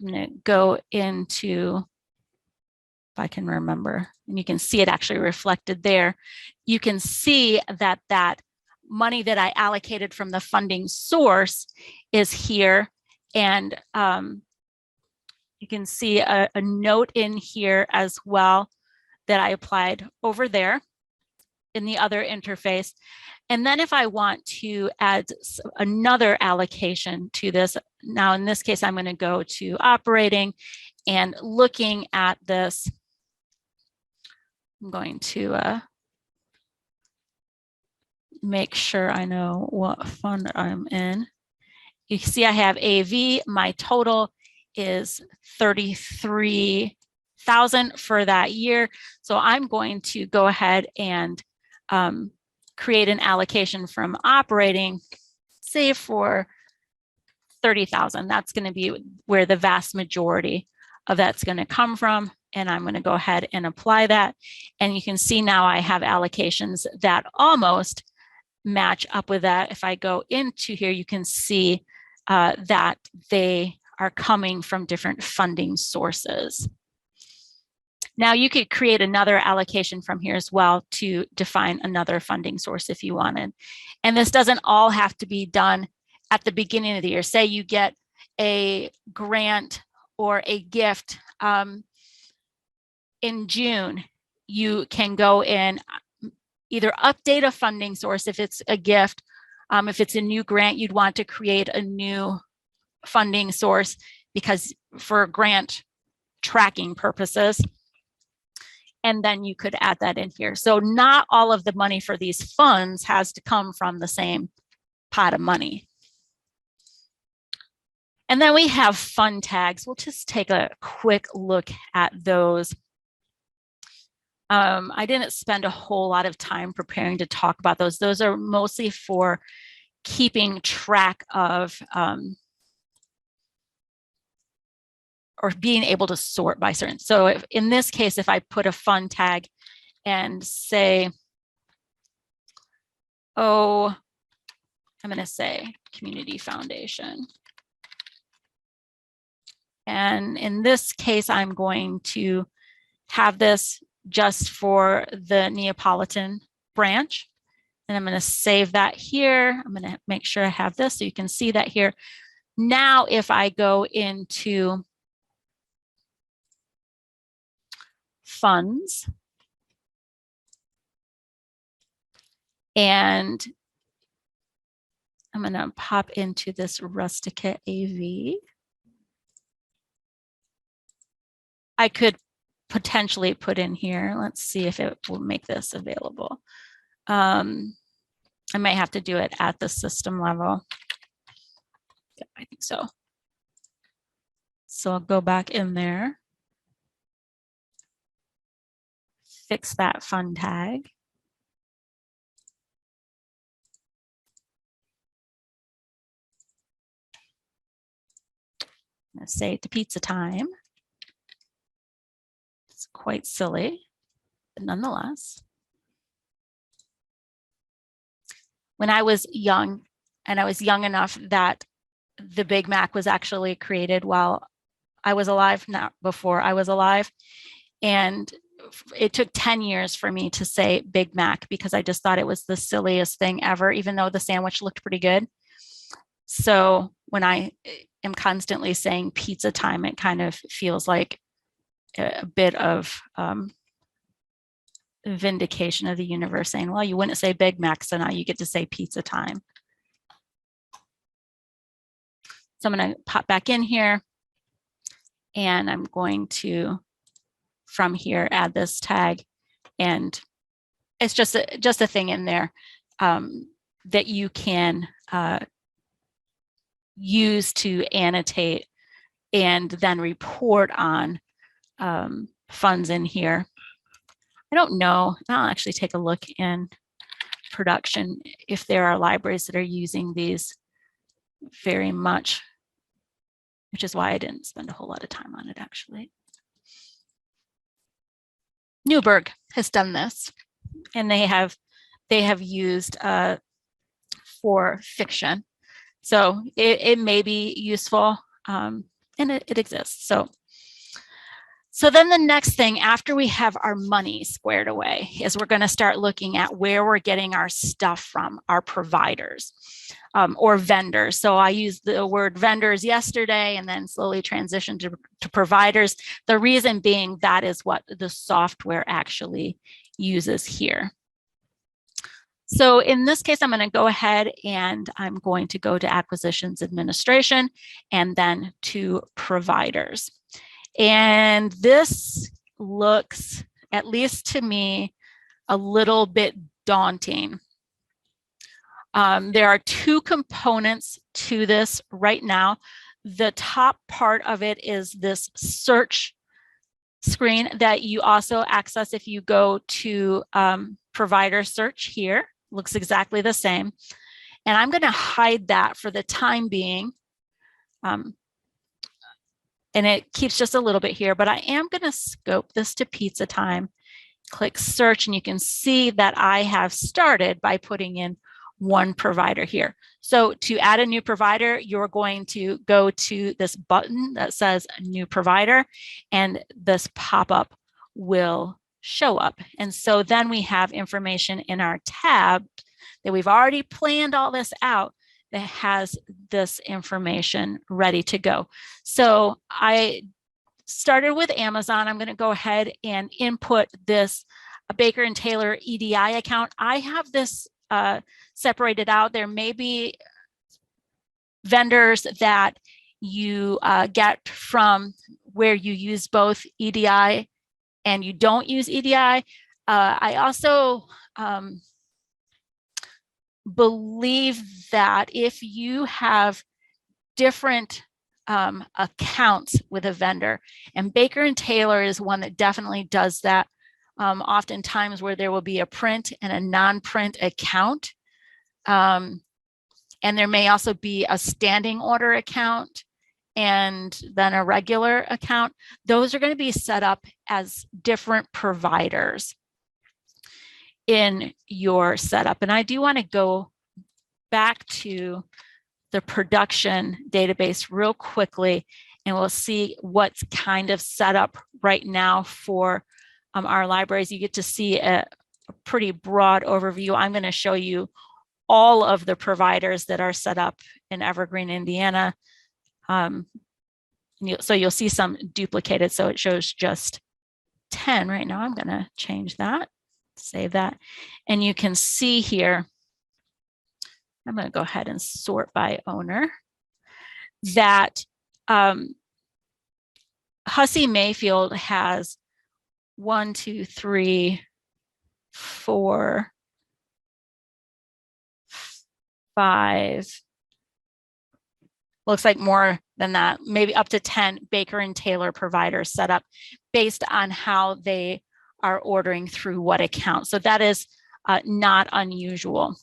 I'm going to go into, if I can remember, and you can see it actually reflected there. You can see that that money that I allocated from the funding source is here. And you can see a note in here as well that I applied over there in the other interface. And then if I want to add another allocation to this, now in this case, I'm going to go to operating and looking at this. I'm going to make sure I know what fund I'm in. You can see I have AV. My total is 33,000 for that year. So I'm going to go ahead and create an allocation from operating, say for 30,000. That's going to be where the vast majority of that's going to come from. And I'm going to go ahead and apply that. And you can see now I have allocations that almost match up with that. If I go into here, you can see that they are coming from different funding sources. Now you could create another allocation from here as well to define another funding source if you wanted. And this doesn't all have to be done at the beginning of the year. Say you get a grant or a gift in June, you can go in, either update a funding source if it's a gift. If it's a new grant, you'd want to create a new funding source because for grant tracking purposes. And then you could add that in here. So not all of the money for these funds has to come from the same pot of money. And then we have fund tags. We'll just take a quick look at those. I didn't spend a whole lot of time preparing to talk about those. Those are mostly for keeping track of or being able to sort by certain. So if, in this case, if I put a fund tag and say, oh, I'm going to say community foundation. And in this case, I'm going to have this just for the Neapolitan branch. And I'm going to save that here. I'm going to make sure I have this so you can see that here. Now, if I go into funds and I'm going to pop into this Rustica AV. I could potentially put in here. Let's see if it will make this available. I might have to do it at the system level. Yeah, I think so. So I'll go back in there. Fix that fund tag. I'm going to say to pizza time. It's quite silly, but nonetheless. When I was young, and I was young enough that the Big Mac was actually created while I was alive, not before I was alive. And it took 10 years for me to say Big Mac because I just thought it was the silliest thing ever, even though the sandwich looked pretty good. So when I am constantly saying pizza time, it kind of feels like a bit of vindication of the universe saying, well, you wouldn't say Big Mac, so now you get to say pizza time. So I'm going to pop back in here and I'm going to, from here, add this tag. And it's just a thing in there that you can use to annotate and then report on funds in here. I don't know. I'll actually take a look in production if there are libraries that are using these very much, which is why I didn't spend a whole lot of time on it actually. Newberg has done this, and they have used for fiction. So it may be useful, and it exists. So then the next thing after we have our money squared away is we're going to start looking at where we're getting our stuff from, our providers or vendors. So I used the word vendors yesterday and then slowly transitioned to providers. The reason being that is what the software actually uses here. So in this case, I'm going to go ahead and I'm going to go to acquisitions administration and then to providers. And this looks, at least to me, a little bit daunting. There are two components to this right now. The top part of it is this search screen that you also access if you go to provider search here. Looks exactly the same. And I'm going to hide that for the time being. And it keeps just a little bit here, but I am going to scope this to pizza time. Click search, and you can see that I have started by putting in one provider here. So to add a new provider, you're going to go to this button that says new provider, and this pop-up will show up. And so then we have information in our tab that we've already planned all this out that has this information ready to go. So I started with Amazon. I'm going to go ahead and input this Baker and Taylor EDI account. I have this separated out. There may be vendors that you get from where you use both EDI and you don't use EDI. I also believe that if you have different accounts with a vendor, and Baker and Taylor is one that definitely does that, oftentimes where there will be a print and a non-print account. And there may also be a standing order account and then a regular account. Those are going to be set up as different providers in your setup. And I do want to go back to the production database real quickly, and we'll see what's kind of set up right now for our libraries. You get to see a pretty broad overview. I'm going to show you all of the providers that are set up in Evergreen, Indiana. So you'll see some duplicated, so it shows just 10 right now. I'm going to change that, save that, and you can see here, I'm going to go ahead and sort by owner, that Hussey Mayfield has 1, 2, 3, 4, 5, looks like more than that, maybe up to 10 Baker and Taylor providers set up based on how they are ordering through what account. So that is not unusual.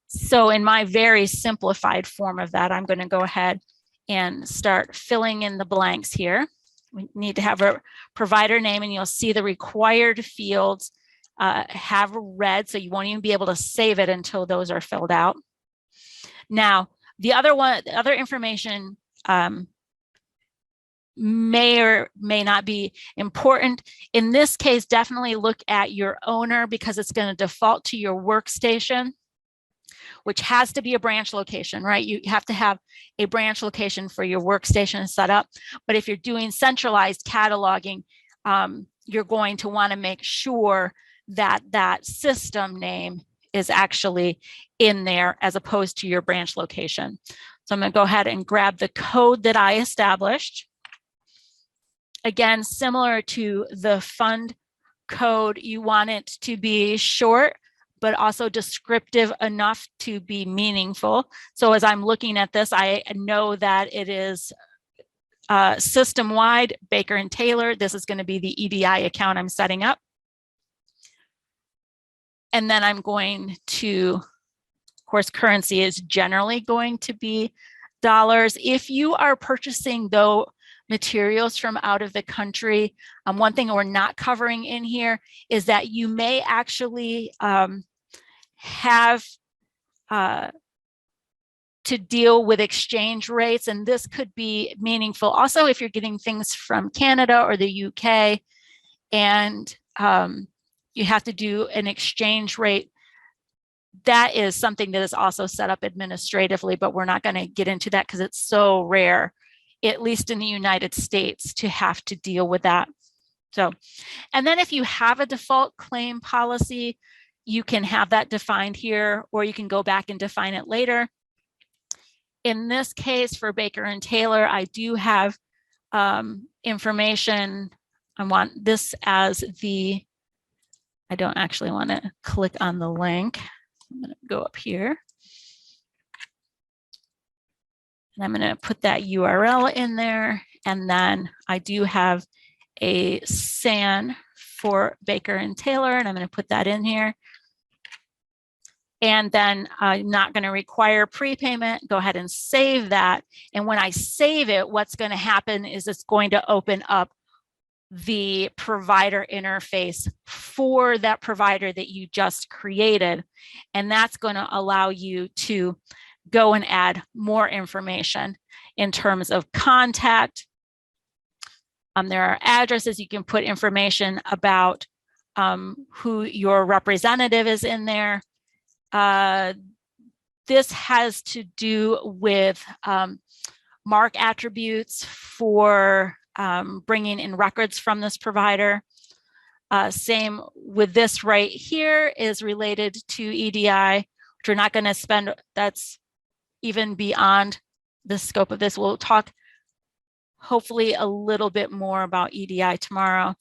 So in my very simplified form of that, I'm going to go ahead and start filling in the blanks here. We need to have a provider name, and you'll see the required fields have red, so you won't even be able to save it until those are filled out. Now, the other information may or may not be important. In this case, definitely look at your owner, because it's going to default to your workstation, which has to be a branch location, right? You have to have a branch location for your workstation set up. But if you're doing centralized cataloging, you're going to want to make sure that that system name is actually in there as opposed to your branch location. So I'm going to go ahead and grab the code that I established. Again, similar to the fund code, you want it to be short, but also descriptive enough to be meaningful. So as I'm looking at this, I know that it is system-wide, Baker and Taylor. This is going to be the EDI account I'm setting up. And then I'm going to, of course, currency is generally going to be dollars. If you are purchasing, though, materials from out of the country, one thing we're not covering in here is that you may actually have to deal with exchange rates, and this could be meaningful. Also, if you're getting things from Canada or the UK, and you have to do an exchange rate, that is something that is also set up administratively, but we're not going to get into that because it's so rare, at least in the United States, to have to deal with that. So, and then if you have a default claim policy, you can have that defined here, or you can go back and define it later. In this case, for Baker and Taylor, I do have information. I want this as the, I don't actually want to click on the link. I'm going to go up here. And I'm going to put that URL in there. And then I do have a SAN for Baker and Taylor, and I'm going to put that in here. And then I'm not going to require prepayment. Go ahead and save that. And when I save it, what's going to happen is it's going to open up the provider interface for that provider that you just created. And that's going to allow you to go and add more information in terms of contact. There are addresses. You can put information about who your representative is in there. This has to do with MARC attributes for bringing in records from this provider. Same with this right here is related to EDI, which we're not going to spend, that's even beyond the scope of this. We'll talk hopefully a little bit more about EDI tomorrow.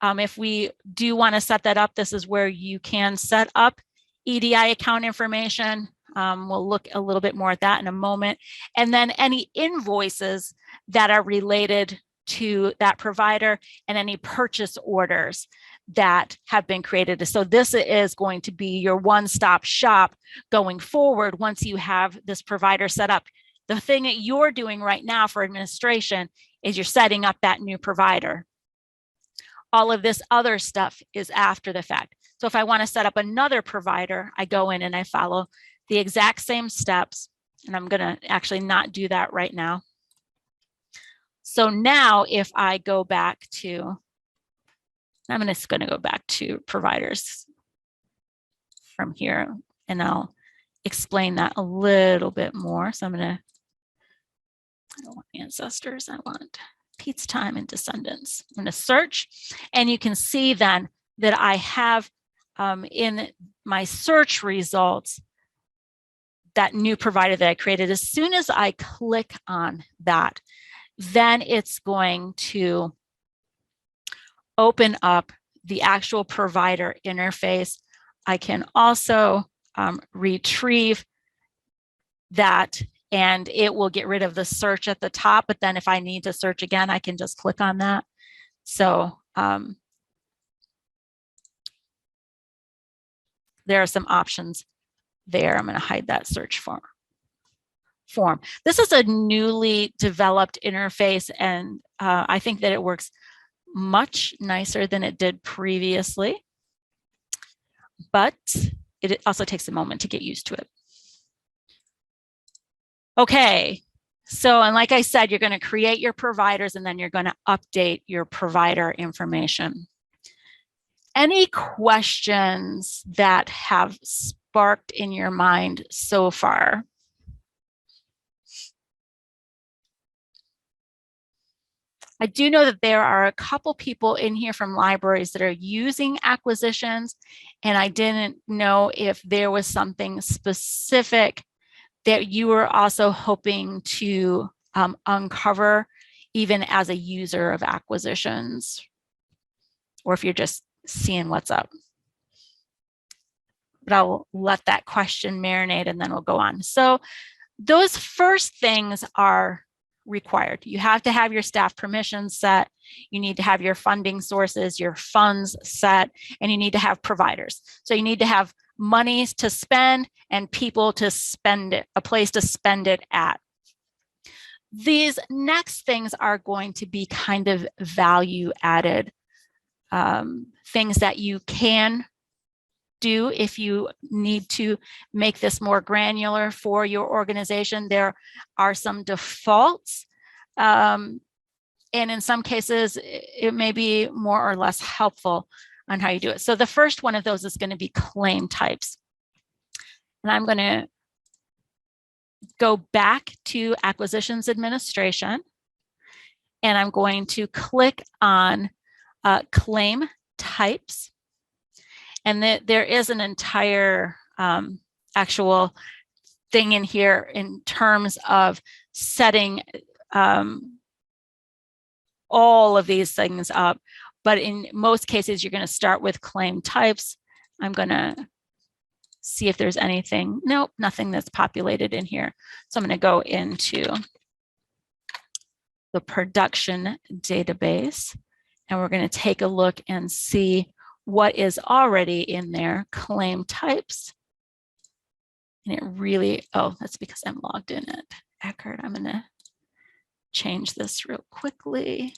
If we do want to set that up, this is where you can set up EDI account information. We'll look a little bit more at that in a moment. And then any invoices that are related to that provider and any purchase orders that have been created. So this is going to be your one-stop shop going forward once you have this provider set up. The thing that you're doing right now for administration is you're setting up that new provider. All of this other stuff is after the fact. So if I want to set up another provider, I go in and I follow the exact same steps. And I'm going to actually not do that right now. So now if I go back to, I'm just going to go back to providers from here, and I'll explain that a little bit more. So I'm going to, I don't want ancestors, I want Pete's time and descendants. I'm going to search, and you can see then that I have in my search results that new provider that I created. As soon as I click on that, then it's going to open up the actual provider interface. I can also retrieve that, and it will get rid of the search at the top. But then if I need to search again, I can just click on that. So there are some options there. I'm going to hide that search form. This is a newly developed interface, and I think that it works much nicer than it did previously, but it also takes a moment to get used to it. Okay, so, and like I said, you're going to create your providers, and then you're going to update your provider information. Any questions that have sparked in your mind so far? I do know that there are a couple people in here from libraries that are using acquisitions, and I didn't know if there was something specific that you were also hoping to uncover, even as a user of acquisitions, or if you're just seeing what's up. but I'll let that question marinate and then we'll go on. So those first things are required. You have to have your staff permissions set. You need to have your funding sources, your funds set, and you need to have providers. So you need to have monies to spend and people to spend it, a place to spend it at. These next things are going to be kind of value added things that you can do if you need to make this more granular for your organization. There are some defaults, and in some cases, it may be more or less helpful on how you do it. So the first one of those is going to be claim types. And I'm going to go back to Acquisitions Administration, and I'm going to click on claim types. And there is an entire actual thing in here in terms of setting all of these things up. But in most cases, you're going to start with claim types. I'm going to see if there's anything. Nope, nothing that's populated in here. So I'm going to go into the production database, and we're going to take a look and see what is already in there, claim types. And it really, oh, that's because I'm logged in at Eckert. I'm going to change this real quickly.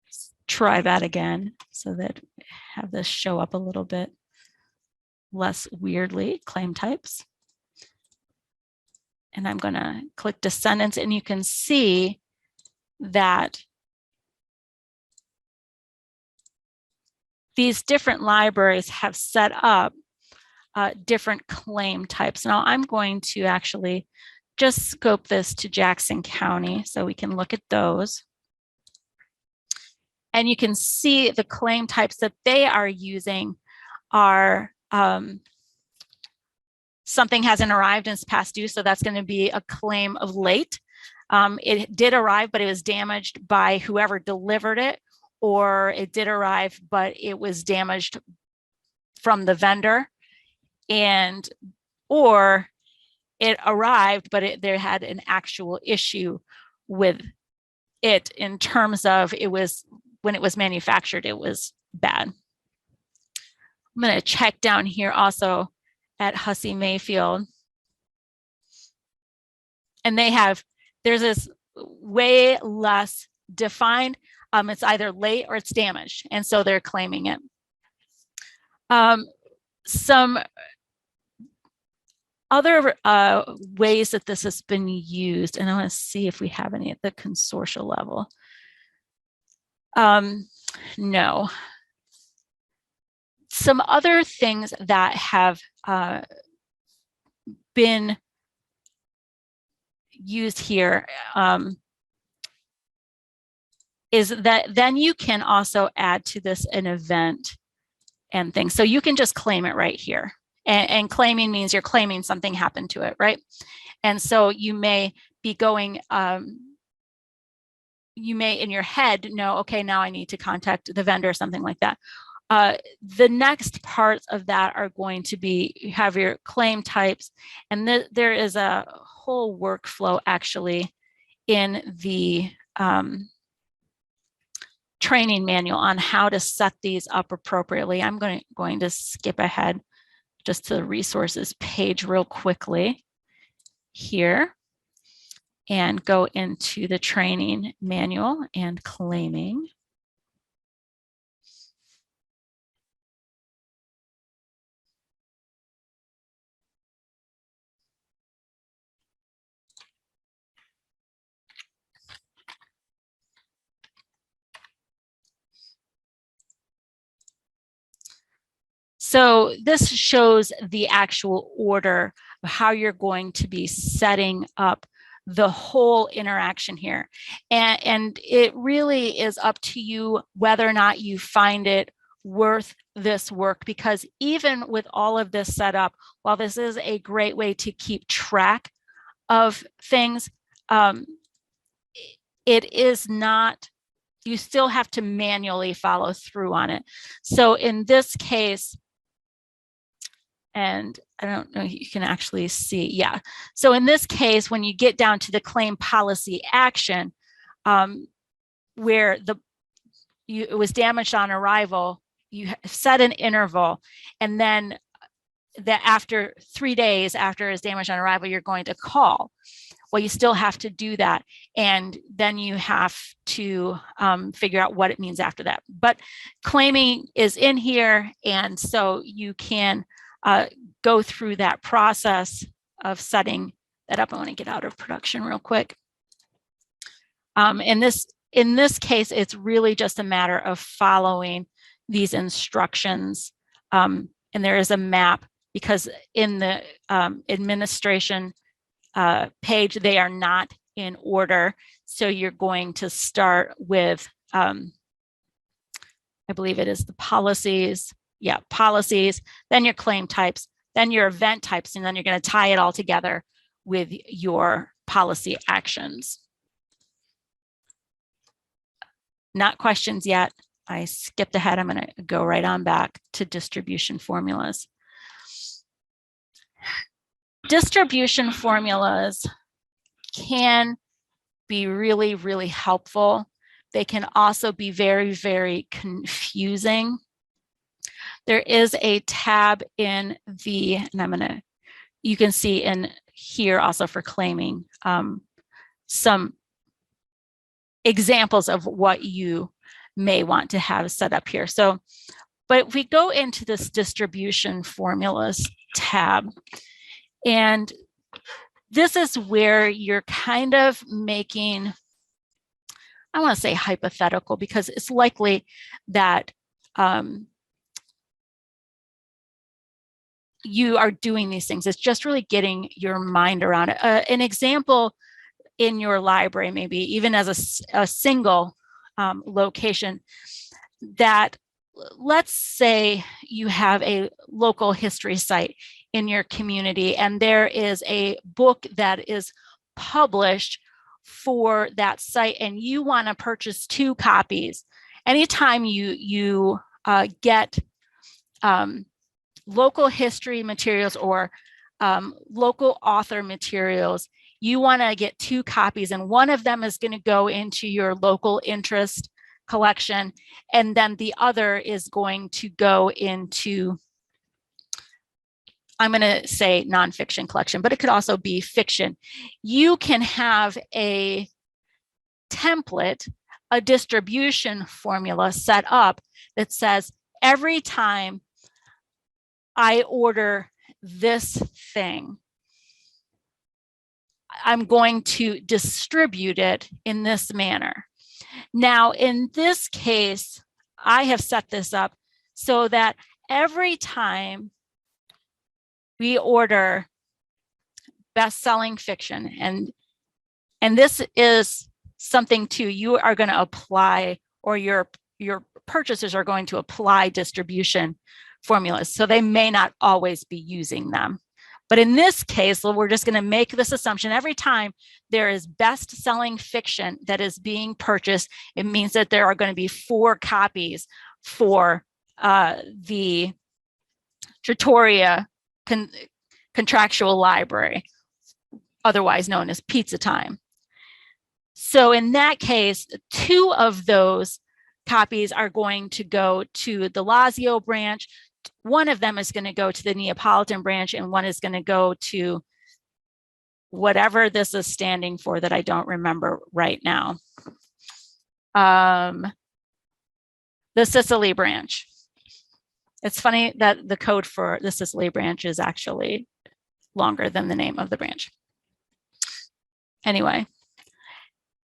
Let's try that again so that we have this show up a little bit less weirdly, claim types. And I'm going to click Descendants, and you can see that these different libraries have set up different claim types. Now I'm going to actually just scope this to Jackson County so we can look at those. And you can see the claim types that they are using are something hasn't arrived and it's past due, so that's going to be a claim of late. It did arrive, but it was damaged by whoever delivered it, or it did arrive, but it was damaged from the vendor, and or it arrived, but there had an actual issue with it in terms of it was when it was manufactured, it was bad. I'm going to check down here also at Hussey Mayfield, and there's this way less defined. It's either late or it's damaged, and so they're claiming it. Some other ways that this has been used, and I want to see if we have any at the consortium level. No. Some other things that have been used here is that then you can also add to this an event and things. So you can just claim it right here. And claiming means you're claiming something happened to it, right? And so you may be going, you may in your head know, okay, now I need to contact the vendor or something like that. The next parts of that are going to be, you have your claim types, and there is a whole workflow actually in the training manual on how to set these up appropriately. I'm going to skip ahead just to the resources page real quickly here and go into the training manual and claiming. So this shows the actual order of how you're going to be setting up the whole interaction here. And it really is up to you whether or not you find it worth this work, because even with all of this set up, while this is a great way to keep track of things, it is not you still have to manually follow through on it. So in this case, and I don't know if you can actually see, yeah. So in this case, when you get down to the claim policy action, where it was damaged on arrival, you set an interval, and then that after 3 days after it's damaged on arrival, you're going to call. Well, you still have to do that, and then you have to figure out what it means after that. But claiming is in here, and so you can go through that process of setting that up. I want to get out of production real quick. In this case, it's really just a matter of following these instructions, and there is a map, because in the administration page, they are not in order. So you're going to start with, I believe it is the policies. Yeah, policies, then your claim types, then your event types, and then you're going to tie it all together with your policy actions. Not questions yet. I skipped ahead. I'm going to go right on back to distribution formulas. Distribution formulas can be really, really helpful. They can also be very, very confusing. There is a tab in the, and you can see in here also for claiming some examples of what you may want to have set up here. So, but we go into this distribution formulas tab, and this is where you're kind of making, I want to say hypothetical, because it's likely that you are doing these things. It's just really getting your mind around it. An example in your library, maybe even as a single location, that let's say you have a local history site in your community, and there is a book that is published for that site, and you want to purchase 2 copies. Anytime you get local history materials or local author materials, you want to get 2 copies, and one of them is going to go into your local interest collection, and then the other is going to go into, I'm going to say nonfiction collection, but it could also be fiction. You can have a template, a distribution formula set up that says, every time I order this thing, I'm going to distribute it in this manner. Now, in this case, I have set this up so that every time we order best-selling fiction, and this is something too, you are going to apply, or your purchasers are going to apply distribution formulas, so they may not always be using them. But in this case, we're just going to make this assumption. Every time there is best-selling fiction that is being purchased, it means that there are going to be 4 copies for the Trattoria contractual library, otherwise known as Pizza Time. So in that case, 2 of those copies are going to go to the Lazio branch. One of them is going to go to the Neapolitan branch, and one is going to go to whatever this is standing for that I don't remember right now. The Sicily branch. It's funny that the code for the Sicily branch is actually longer than the name of the branch. Anyway,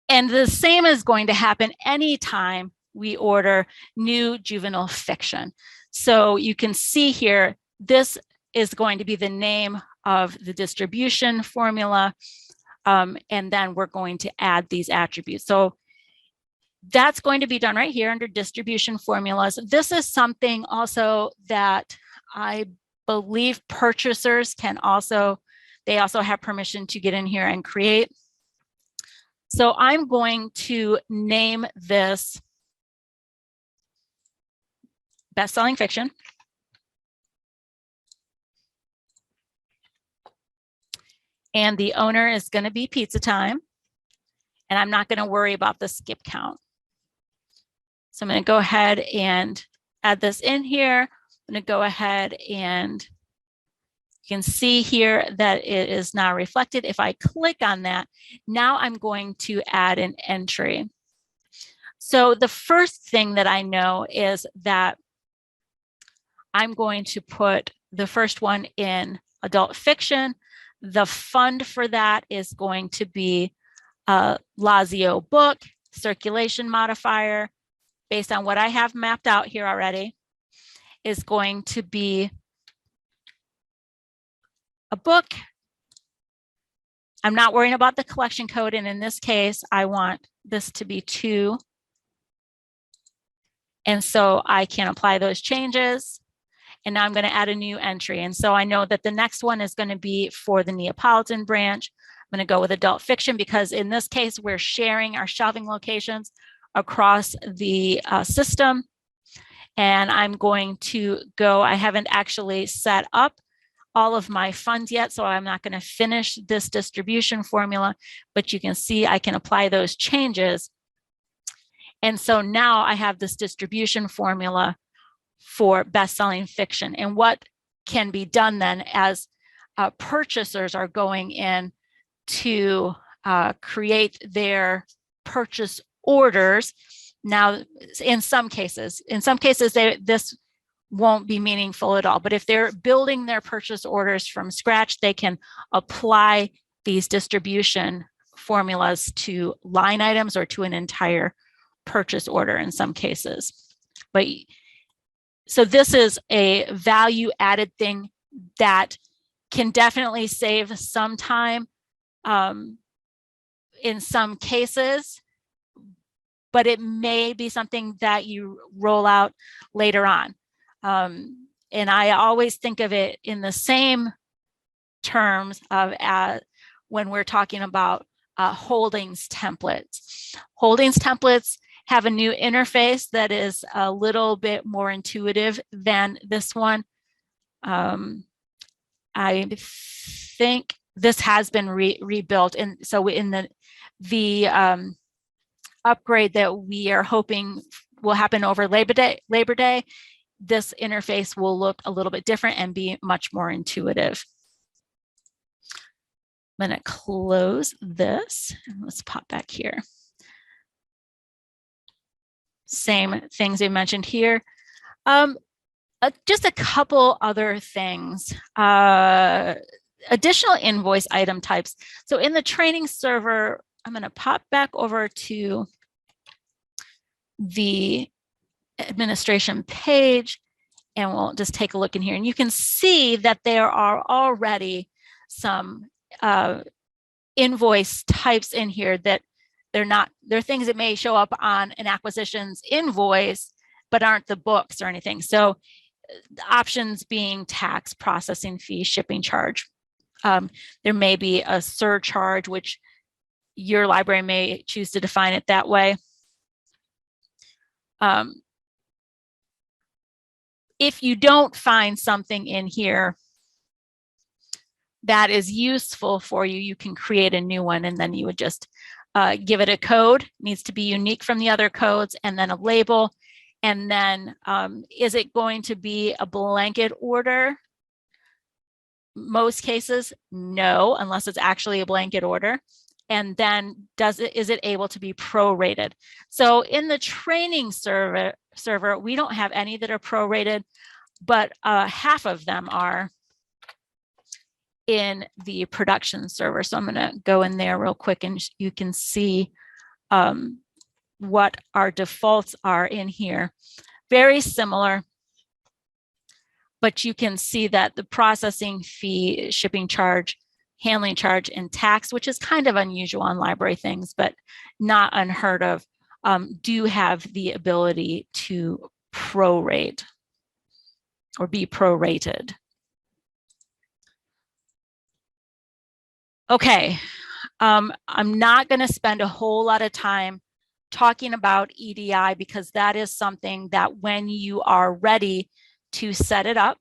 and the same is going to happen anytime we order new juvenile fiction. So you can see here, this is going to be the name of the distribution formula, and then we're going to add these attributes. So that's going to be done right here under distribution formulas. This is something also that I believe purchasers can also, they also have permission to get in here and create. So I'm going to name this best-selling fiction. And the owner is going to be Pizza Time. And I'm not going to worry about the skip count. So I'm going to go ahead and add this in here. I'm going to go ahead and you can see here that it is now reflected. If I click on that, now I'm going to add an entry. So the first thing that I know is that I'm going to put the first one in adult fiction. The fund for that is going to be Lazio book, circulation modifier, based on what I have mapped out here already, is going to be a book. I'm not worrying about the collection code, and in this case, I want this to be 2. And so I can apply those changes. And now I'm going to add a new entry. And so I know that the next one is going to be for the Neapolitan branch. I'm going to go with adult fiction because in this case, we're sharing our shelving locations across the system. And I'm going to go, I haven't actually set up all of my funds yet, so I'm not going to finish this distribution formula, but you can see I can apply those changes. And so now I have this distribution formula for best-selling fiction. And what can be done then as purchasers are going in to create their purchase orders. Now, in some cases, this won't be meaningful at all. But if they're building their purchase orders from scratch, they can apply these distribution formulas to line items or to an entire purchase order in some cases. But so this is a value added thing that can definitely save some time in some cases, but it may be something that you roll out later on. And I always think of it in the same terms of when we're talking about holdings templates. Holdings templates have a new interface that is a little bit more intuitive than this one. I think this has been rebuilt, and so in the upgrade that we are hoping will happen over Labor Day, this interface will look a little bit different and be much more intuitive. I'm going to close this and let's pop back here. Same things we mentioned here. Just a couple other things. Additional invoice item types. So in the training server, I'm going to pop back over to the administration page and we'll just take a look in here. And you can see that there are already some invoice types in here that they're things that may show up on an acquisitions invoice, but aren't the books or anything. So the options being tax, processing fee, shipping charge. There may be a surcharge, which your library may choose to define it that way. If you don't find something in here that is useful for you, you can create a new one, and then you would just give it a code. It needs to be unique from the other codes, and then a label. And then is it going to be a blanket order? Most cases, no, unless it's actually a blanket order. And then is it able to be prorated? So in the training server, we don't have any that are prorated, but half of them are in the production server. So I'm going to go in there real quick and you can see what our defaults are in here. Very similar, but you can see that the processing fee, shipping charge, handling charge, and tax, which is kind of unusual on library things, but not unheard of, do have the ability to prorate or be prorated. Okay, I'm not going to spend a whole lot of time talking about EDI because that is something that when you are ready to set it up,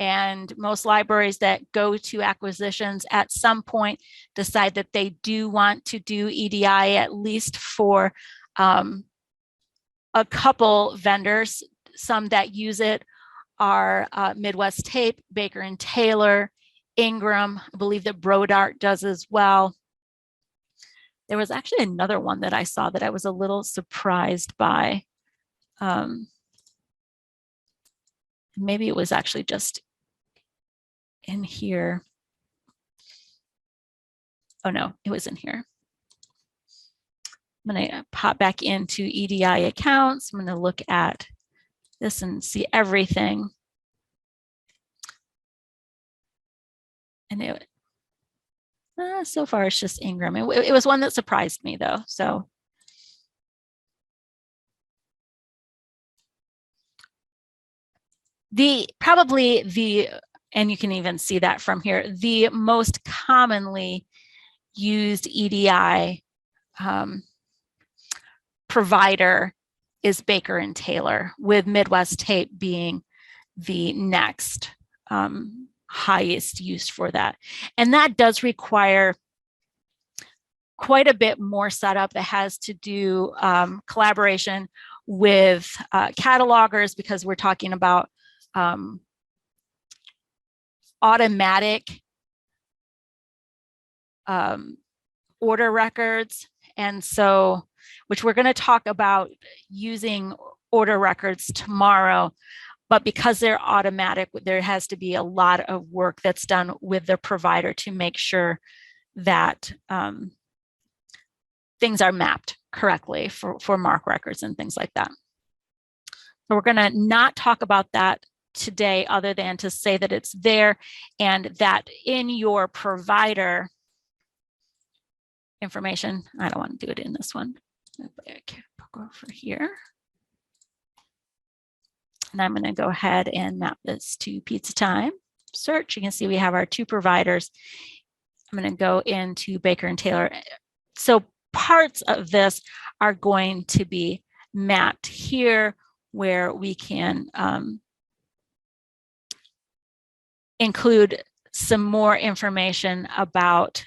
and most libraries that go to acquisitions at some point decide that they do want to do EDI, at least for a couple vendors. Some that use it are Midwest Tape, Baker and Taylor, Ingram. I believe that Brodart does as well. There was actually another one that I saw that I was a little surprised by. Maybe it was actually just in here. Oh no, it was in here. I'm going to pop back into EDI accounts. I'm going to look at this and see everything. And so far it's just Ingram. It was one that surprised me though. So probably the, and you can even see that from here, the most commonly used EDI provider is Baker and Taylor, with Midwest Tape being the next highest used for that. And that does require quite a bit more setup that has to do collaboration with catalogers, because we're talking about automatic order records. And so, which we're going to talk about using order records tomorrow, but because they're automatic, there has to be a lot of work that's done with the provider to make sure that things are mapped correctly for MARC records and things like that. So we're going to not talk about that today, other than to say that it's there and that in your provider information, I don't want to do it in this one. Go over here. And I'm going to go ahead and map this to Pizza Time. Search, you can see we have our two providers. I'm going to go into Baker and Taylor. So parts of this are going to be mapped here, where we can include some more information about,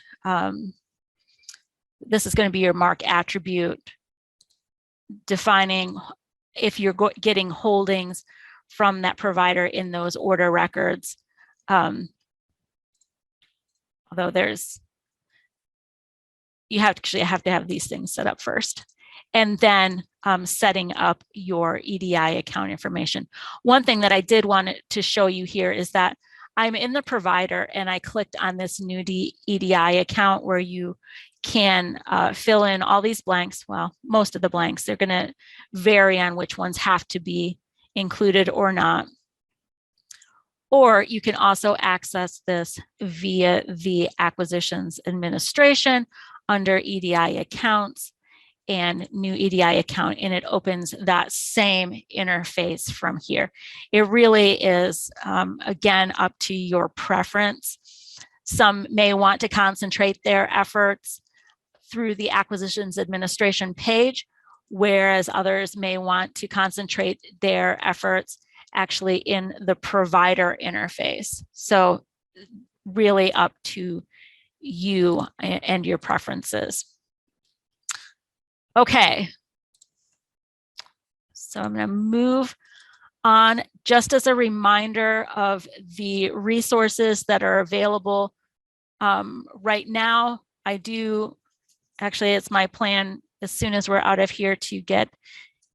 this is going to be your MARC attribute, defining if you're getting holdings from that provider in those order records. Although you have to have these things set up first. And then setting up your EDI account information. One thing that I did want to show you here is that I'm in the provider and I clicked on this new EDI account where you can fill in all these blanks. Well, most of the blanks, they're going to vary on which ones have to be included or not. Or you can also access this via the acquisitions administration under EDI accounts and new EDI account, and it opens that same interface from here. It really is, again, up to your preference. Some may want to concentrate their efforts through the acquisitions administration page, whereas others may want to concentrate their efforts actually in the provider interface. So really up to you and your preferences. Okay, so I'm going to move on. Just as a reminder of the resources that are available right now, it's my plan as soon as we're out of here to get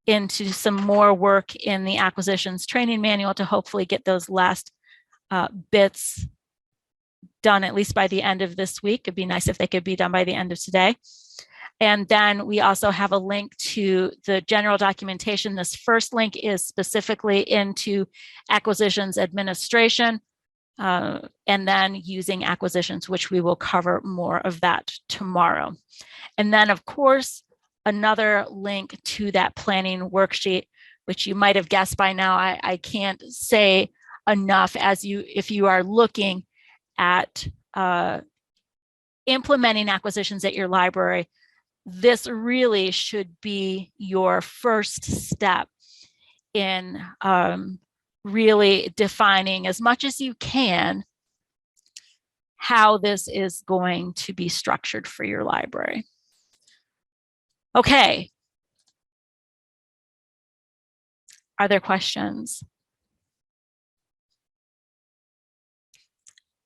into some more work in the acquisitions training manual to hopefully get those last bits done at least by the end of this week. It'd be nice if they could be done by the end of today. And then we also have a link to the general documentation. This first link is specifically into acquisitions administration, and then using acquisitions, which we will cover more of that tomorrow. And then, of course, another link to that planning worksheet, which you might have guessed by now. I can't say enough if you are looking at implementing acquisitions at your library. this really should be your first step in really defining as much as you can how this is going to be structured for your library. Okay. Are there questions?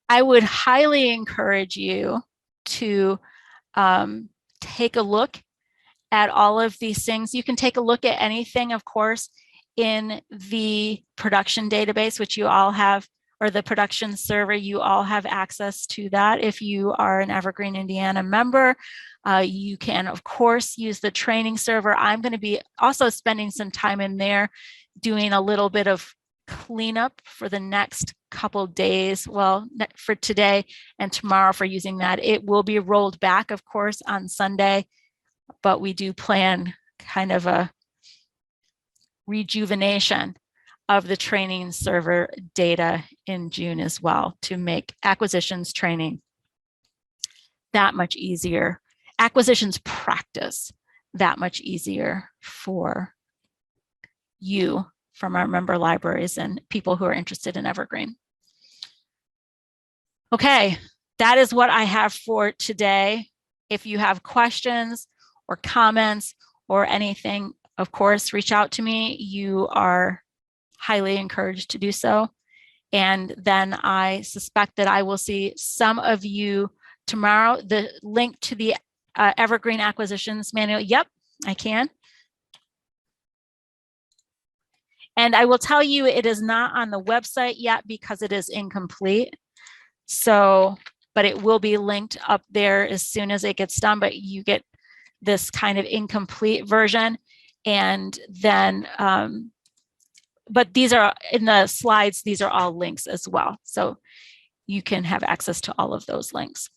I would highly encourage you to take a look at all of these things. You can take a look at anything, of course, in the production database, which you all have, or the production server, you all have access to that. If you are an Evergreen Indiana member, you can, of course, use the training server. I'm going to be also spending some time in there doing a little bit of cleanup for the next couple days. Well, for today and tomorrow for using that. It will be rolled back, of course, on Sunday, but we do plan kind of a rejuvenation of the training server data in June as well to make acquisitions training that much easier, acquisitions practice that much easier for you from our member libraries and people who are interested in Evergreen. Okay, that is what I have for today. If you have questions or comments or anything, of course, reach out to me. You are highly encouraged to do so. And then I suspect that I will see some of you tomorrow. The link to the Evergreen Acquisitions Manual, yep, I can. And I will tell you it is not on the website yet because it is incomplete. So, but it will be linked up there as soon as it gets done, but you get this kind of incomplete version. And then, but these are in the slides, these are all links as well. So you can have access to all of those links.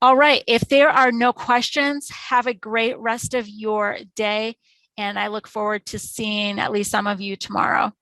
All right, if there are no questions, have a great rest of your day. And I look forward to seeing at least some of you tomorrow.